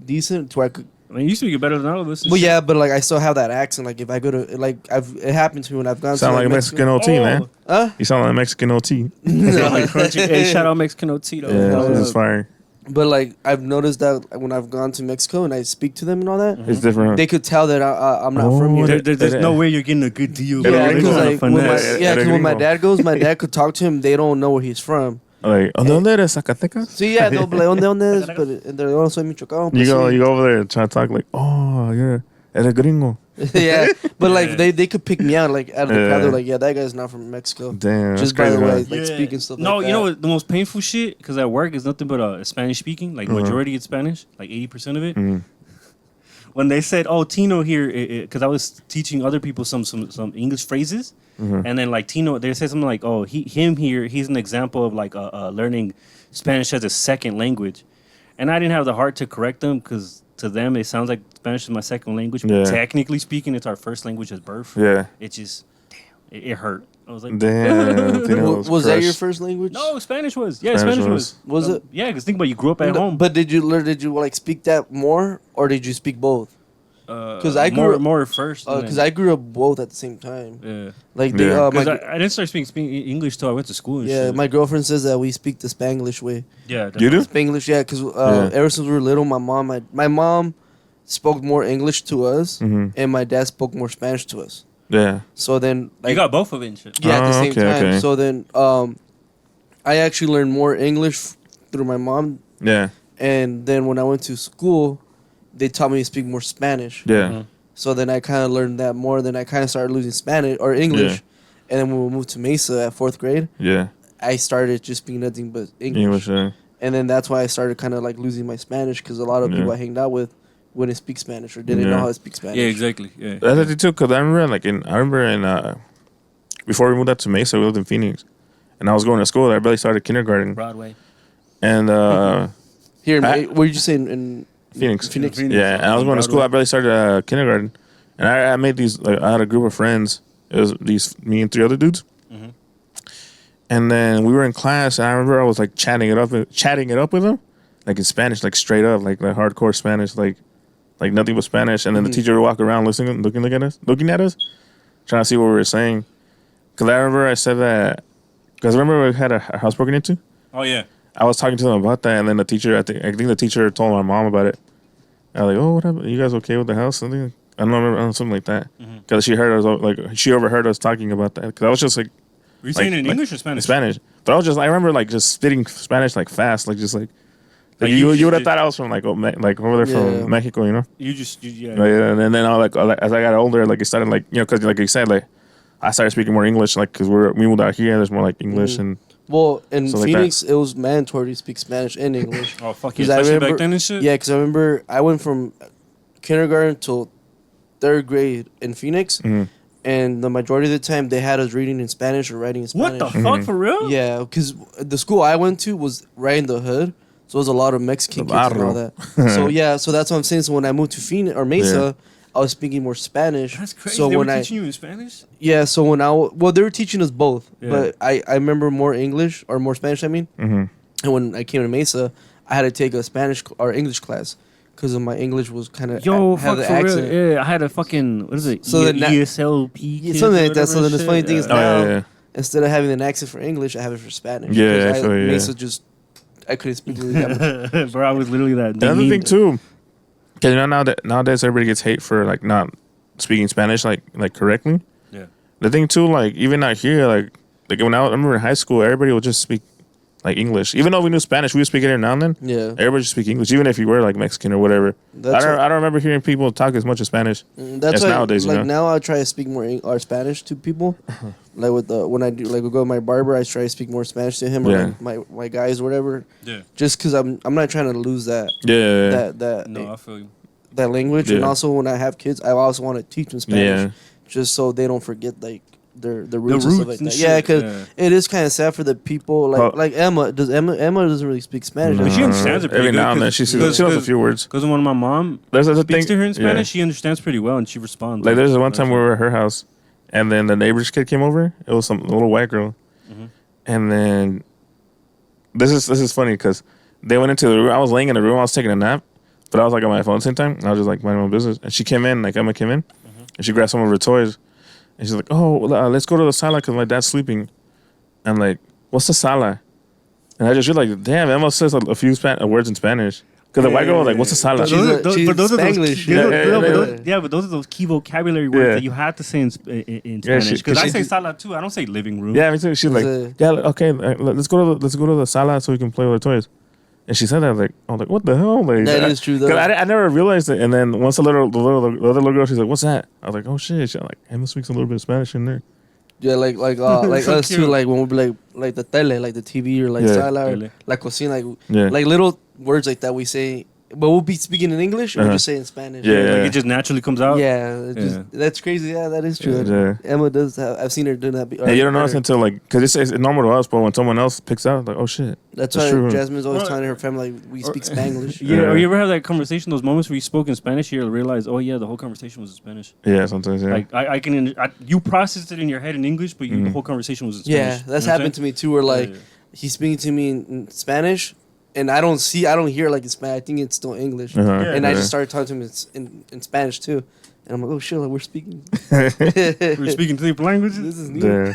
Speaker 3: decent to where I could.
Speaker 2: I mean, you speak it better than all of us. and
Speaker 3: But
Speaker 2: shit.
Speaker 3: yeah, but like I still have that accent. Like if I go to it happened to me when I've gone
Speaker 1: Sound
Speaker 3: to
Speaker 1: like a Mexican OT, man.
Speaker 3: Huh?
Speaker 1: You sound like a Mexican OT.
Speaker 2: Like crunchy. Hey, shout out Mexican Tito.
Speaker 1: Yeah, this is fire.
Speaker 3: But like I've noticed that when I've gone to Mexico and I speak to them and all that,
Speaker 1: It's different.
Speaker 3: they could tell that I'm not from
Speaker 1: Oh,
Speaker 3: here.
Speaker 2: There's no way you're getting a good deal.
Speaker 1: Yeah,
Speaker 2: bro.
Speaker 3: Yeah,
Speaker 2: They're
Speaker 3: because
Speaker 2: gonna
Speaker 3: like when my,
Speaker 2: finesse.
Speaker 3: yeah, 'cause when my
Speaker 1: Gringo.
Speaker 3: dad goes, my dad could talk to him. They don't know where he's from.
Speaker 1: Like, ¿de dónde eres? Zacatecas?
Speaker 3: So yeah, they'll be like, ¿dónde es? But they're like, "Oh, soy Michoacán."
Speaker 1: You
Speaker 3: pues,
Speaker 1: go,
Speaker 3: sí."
Speaker 1: you go over there and try to talk like, oh, you're eres gringo.
Speaker 3: Yeah, but like they could pick me out like out of the
Speaker 1: Yeah.
Speaker 3: crowd. They're like, yeah, that guy's not from Mexico.
Speaker 1: Damn,
Speaker 3: Just
Speaker 1: that's
Speaker 3: by the
Speaker 1: crazy,
Speaker 3: way,
Speaker 1: man.
Speaker 3: like speaking stuff.
Speaker 2: No,
Speaker 3: like
Speaker 2: you know
Speaker 3: that.
Speaker 2: what? The most painful shit, because at work is nothing but Spanish speaking. Like
Speaker 1: Uh-huh.
Speaker 2: majority is Spanish, like 80% of it.
Speaker 1: Mhm.
Speaker 2: When they said, "Oh, Tino here," because I was teaching other people some English phrases,
Speaker 1: Mhm.
Speaker 2: and then like Tino, they said something like, "Oh, him here, he's an example of like learning Spanish as a second language," and I didn't have the heart to correct them because to them it sounds like Spanish is my second language. But
Speaker 1: Yeah.
Speaker 2: technically speaking, it's our first language at birth.
Speaker 1: Yeah.
Speaker 2: It just, damn, it hurt. I was like,
Speaker 1: Damn. Tino
Speaker 3: Was that your
Speaker 1: crushed.
Speaker 3: first language?
Speaker 2: no, Spanish was. Yeah,
Speaker 1: Spanish
Speaker 2: Spanish
Speaker 1: was.
Speaker 2: was.
Speaker 3: Was it?
Speaker 2: Yeah, because think about it, you grew up at
Speaker 3: No,
Speaker 2: home.
Speaker 3: But did you learn? Did you like speak that more, or did you speak both? 'cause I grew
Speaker 2: more,
Speaker 3: up-
Speaker 2: more first. and
Speaker 3: Because
Speaker 2: then-
Speaker 3: I grew up both at the same time.
Speaker 2: yeah.
Speaker 3: Like they,
Speaker 1: Yeah.
Speaker 2: Because
Speaker 3: my,
Speaker 2: I didn't start speaking English till I went to school. And
Speaker 3: yeah,
Speaker 2: shit.
Speaker 3: my girlfriend says that we speak the Spanglish way.
Speaker 2: Yeah,
Speaker 1: You do?
Speaker 3: Spanglish, yeah, because
Speaker 1: Yeah.
Speaker 3: ever since we were little, my mom spoke more English to us,
Speaker 1: Mhm.
Speaker 3: and my dad spoke more Spanish to us.
Speaker 1: Yeah.
Speaker 3: So then, like,
Speaker 2: You got both of it and shit.
Speaker 3: yeah, at the
Speaker 1: Oh,
Speaker 3: same
Speaker 1: okay,
Speaker 3: time.
Speaker 1: okay.
Speaker 3: So then, I actually learned more English through my mom,
Speaker 1: Yeah.
Speaker 3: and then when I went to school, they taught me to speak more Spanish.
Speaker 1: Yeah.
Speaker 2: Mhm.
Speaker 3: So then I kind of learned that more. Then I kind of started losing Spanish or English,
Speaker 1: Yeah.
Speaker 3: and then when we moved to Mesa at 4th grade,
Speaker 1: Yeah.
Speaker 3: I started just speaking nothing but English.
Speaker 1: English. Yeah.
Speaker 3: And then that's why I started kind of like losing my Spanish, because a lot of
Speaker 1: Yeah.
Speaker 3: people I hanged out with wouldn't speak Spanish or didn't know
Speaker 1: Yeah.
Speaker 3: how to speak Spanish.
Speaker 2: Yeah, exactly. Yeah.
Speaker 1: That's actually too, because I remember in before we moved out to Mesa, we lived in Phoenix, and I was going to school. I barely started kindergarten,
Speaker 2: Broadway.
Speaker 1: and
Speaker 3: Here,
Speaker 1: I-
Speaker 3: what did you say in
Speaker 1: Phoenix.
Speaker 3: Phoenix?
Speaker 1: Yeah, and I was going to school. I barely started kindergarten, and I made these. Like, I had a group of friends. It was me and 3 other dudes.
Speaker 2: Mhm.
Speaker 1: And then we were in class, and I remember I was like chatting it up with them, like in Spanish, like straight up, like hardcore Spanish, like nothing but Spanish. And then the teacher would walk around looking at us, trying to see what we were saying. Because I remember I said that. Because I remember we had a house broken into.
Speaker 2: Oh yeah.
Speaker 1: I was talking to them about that, and then the teacher, I think the teacher told my mom about it. I was like, "Oh, what happened? You guys okay with the house?" Something I don't remember, something like that. Because she heard us, she overheard us talking about that. Because I was just like
Speaker 2: Were you saying it in
Speaker 1: like-
Speaker 2: English or
Speaker 1: in
Speaker 2: Spanish?
Speaker 1: Spanish, but I was just I remember like just spitting Spanish like fast, like just like
Speaker 2: Like
Speaker 1: you
Speaker 2: you
Speaker 1: would have
Speaker 2: did-
Speaker 1: thought I was from like like over there
Speaker 3: Yeah.
Speaker 1: from Mexico, you know.
Speaker 2: Yeah.
Speaker 1: Like, and then I like as I got older, like it started like because like you said, like I started speaking more English, like because we moved out here. There's more like English and
Speaker 3: Well, in
Speaker 1: So like
Speaker 3: Phoenix, it was mandatory to speak Spanish and English.
Speaker 2: Oh fuck
Speaker 3: 'Cause
Speaker 2: yeah.
Speaker 3: I
Speaker 2: Especially
Speaker 3: remember-
Speaker 2: back then and shit.
Speaker 3: Yeah, because I remember I went from kindergarten till 3rd grade in Phoenix, and the majority of the time they had us reading in Spanish or writing in Spanish.
Speaker 2: What the fuck, for real?
Speaker 3: Yeah, because the school I went to was right in the hood, so it was a lot of Mexican kids and all that. So yeah, so that's what I'm saying. So when I moved to Phoenix or Mesa, I was speaking more Spanish.
Speaker 2: That's crazy.
Speaker 3: So
Speaker 2: they
Speaker 3: when
Speaker 2: were teaching you in Spanish?
Speaker 3: so when they were teaching us both, but I remember more English or more Spanish. I mean, and when I came to Mesa, I had to take a Spanish or English class because of my English was kind of
Speaker 2: Yo,
Speaker 3: had
Speaker 2: fuck,
Speaker 3: the
Speaker 2: for
Speaker 3: accent.
Speaker 2: real. Yeah, I had a fucking, what is it?
Speaker 3: So then
Speaker 2: ESLP?
Speaker 3: Yeah, something like that. So then the funny thing is now,
Speaker 1: yeah.
Speaker 3: instead of having an accent for English, I have it for Spanish.
Speaker 1: Yeah,
Speaker 3: Because
Speaker 1: I feel you,
Speaker 3: Mesa just I couldn't speak really that much.
Speaker 2: Bro, I was literally that.
Speaker 1: Another thing too, because you know nowadays everybody gets hate for like not speaking Spanish like correctly.
Speaker 2: Yeah.
Speaker 1: The thing too, like even out here, like when I remember in high school, everybody would just speak like English. Even though we knew Spanish, we would speak it every now and then.
Speaker 3: Yeah.
Speaker 1: Everybody just speak English, even if you were like Mexican or whatever. I don't remember hearing people talk as much as Spanish.
Speaker 3: That's
Speaker 1: as
Speaker 3: why,
Speaker 1: nowadays,
Speaker 3: like
Speaker 1: you know?
Speaker 3: now I try to speak more or Spanish to people. Like with when I do like we go to my barber, I try to speak more Spanish to him or like my guys or whatever.
Speaker 2: Yeah.
Speaker 3: Just because I'm not trying to lose that that
Speaker 2: No, I feel you.
Speaker 3: that language, and also when I have kids, I also want to teach them Spanish, just so they don't forget like the roots and stuff like
Speaker 2: and
Speaker 3: that.
Speaker 2: shit,
Speaker 3: Yeah, because it is kind of sad for the people like Emma. Emma doesn't really speak Spanish?
Speaker 2: But she understands it pretty
Speaker 1: every
Speaker 2: good
Speaker 1: now and then. She knows a few words.
Speaker 2: Because when my mom
Speaker 1: There's a
Speaker 2: speaks
Speaker 1: thing
Speaker 2: to her in Spanish, she understands pretty well and she responds.
Speaker 1: Like there's one time we were at her house, and then the neighbor's kid came over. It was some little white girl, and then this is funny because they went into the room. I was laying in the room. I was taking a nap, but I was like on my phone at the same time. And I was just like minding my business, and she came in. Like Emma came in, and she grabbed some of her toys, and she's like, "Oh, let's go to the sala because my dad's sleeping." I'm like, "What's the sala?" And I just realized, damn, Emma says a few words in Spanish. Because the white girl was like, "What's a sala?"
Speaker 3: She's Spanglish.
Speaker 2: But those are those key vocabulary words that you have to say in Spanish. Because I say sala too. I don't say living room.
Speaker 1: Yeah, me too. She's like, "Yeah, okay, let's go to the sala so we can play with our toys." And she said that I was like, "What the hell?" Like,
Speaker 3: that is true though.
Speaker 1: 'Cause I never realized it. And then once the other little girl, she's like, "What's that?" I was like, "Oh shit!" She's like, "Emma speaks a little bit of Spanish in there."
Speaker 3: Yeah, like
Speaker 2: So
Speaker 3: us too.
Speaker 2: cute.
Speaker 3: Like when we be like the tele, like the TV or like sala, or
Speaker 2: Tele.
Speaker 3: like cocina, like little words like that we say. But we'll be speaking in English or just say in Spanish.
Speaker 1: Yeah.
Speaker 2: Like it just naturally comes out.
Speaker 3: Yeah, that's crazy. Yeah, that is true.
Speaker 1: Yeah.
Speaker 3: Emma does have. I've seen her do that.
Speaker 1: And you don't notice until like, because it's normal to us, but when someone else picks out, like, oh shit.
Speaker 3: That's
Speaker 1: That's
Speaker 3: why
Speaker 1: true.
Speaker 3: Jasmine's always telling her family like we speak Spanglish.
Speaker 2: Yeah, or you ever have that conversation, those moments where you spoke in Spanish, you realize, oh yeah, the whole conversation was in Spanish.
Speaker 1: Yeah, sometimes, yeah.
Speaker 2: Like you processed it in your head in English, but the whole conversation was in Spanish.
Speaker 3: Yeah, that's happened to me too. Where like he's speaking to me in Spanish, and I don't hear like it's Spanish. I think it's still English, and I just started talking to him in Spanish too. And I'm like, oh shit, like we're speaking.
Speaker 2: We're speaking 3 languages.
Speaker 3: This is new.
Speaker 1: Yeah.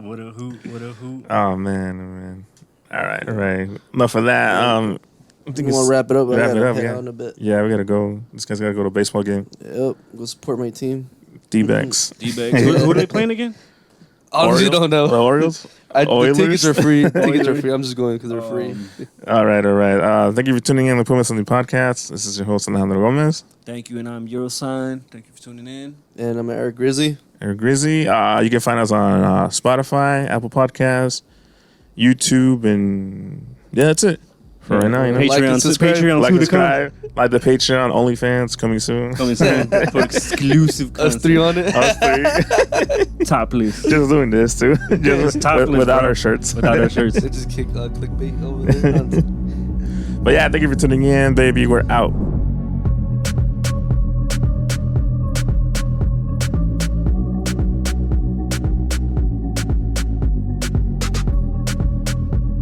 Speaker 2: What a who.
Speaker 1: Oh man. All right. Enough of that. I think
Speaker 3: We want to wrap it up.
Speaker 1: Wrap it up,
Speaker 3: head
Speaker 1: yeah.
Speaker 3: out in a bit.
Speaker 1: Yeah, we gotta go. This guy's gotta go to a baseball game.
Speaker 3: Yep, go support my team.
Speaker 1: D-backs.
Speaker 2: D-bags. Who are they playing again?
Speaker 3: Honestly, don't know.
Speaker 1: The Orioles?
Speaker 3: The
Speaker 1: Oilers?
Speaker 3: tickets are free. Tickets are free. I'm just going because they're free.
Speaker 1: All right. Thank you for tuning in to Pumas on the podcast. This is your host, Alejandro Gomez.
Speaker 2: Thank you, and I'm Eurosign. Thank you for tuning in.
Speaker 3: And I'm Eric Grizzly.
Speaker 1: Eric Grizzy. You can find us on Spotify, Apple Podcasts, YouTube, and yeah, that's it for right now. You know,
Speaker 3: Like and
Speaker 2: Patreon,
Speaker 3: subscribe.
Speaker 2: Patreon,
Speaker 1: like,
Speaker 2: soon to come.
Speaker 1: subscribe, like the Patreon, OnlyFans coming soon.
Speaker 2: Coming soon for exclusive
Speaker 3: Us
Speaker 2: content.
Speaker 3: three on it.
Speaker 1: Us three.
Speaker 2: Topless.
Speaker 1: Just doing this too, just
Speaker 2: topless,
Speaker 1: without
Speaker 2: bro.
Speaker 1: our shirts.
Speaker 2: Without our shirts.
Speaker 3: They just clickbait over there.
Speaker 1: But yeah, thank you for tuning in, baby. We're out.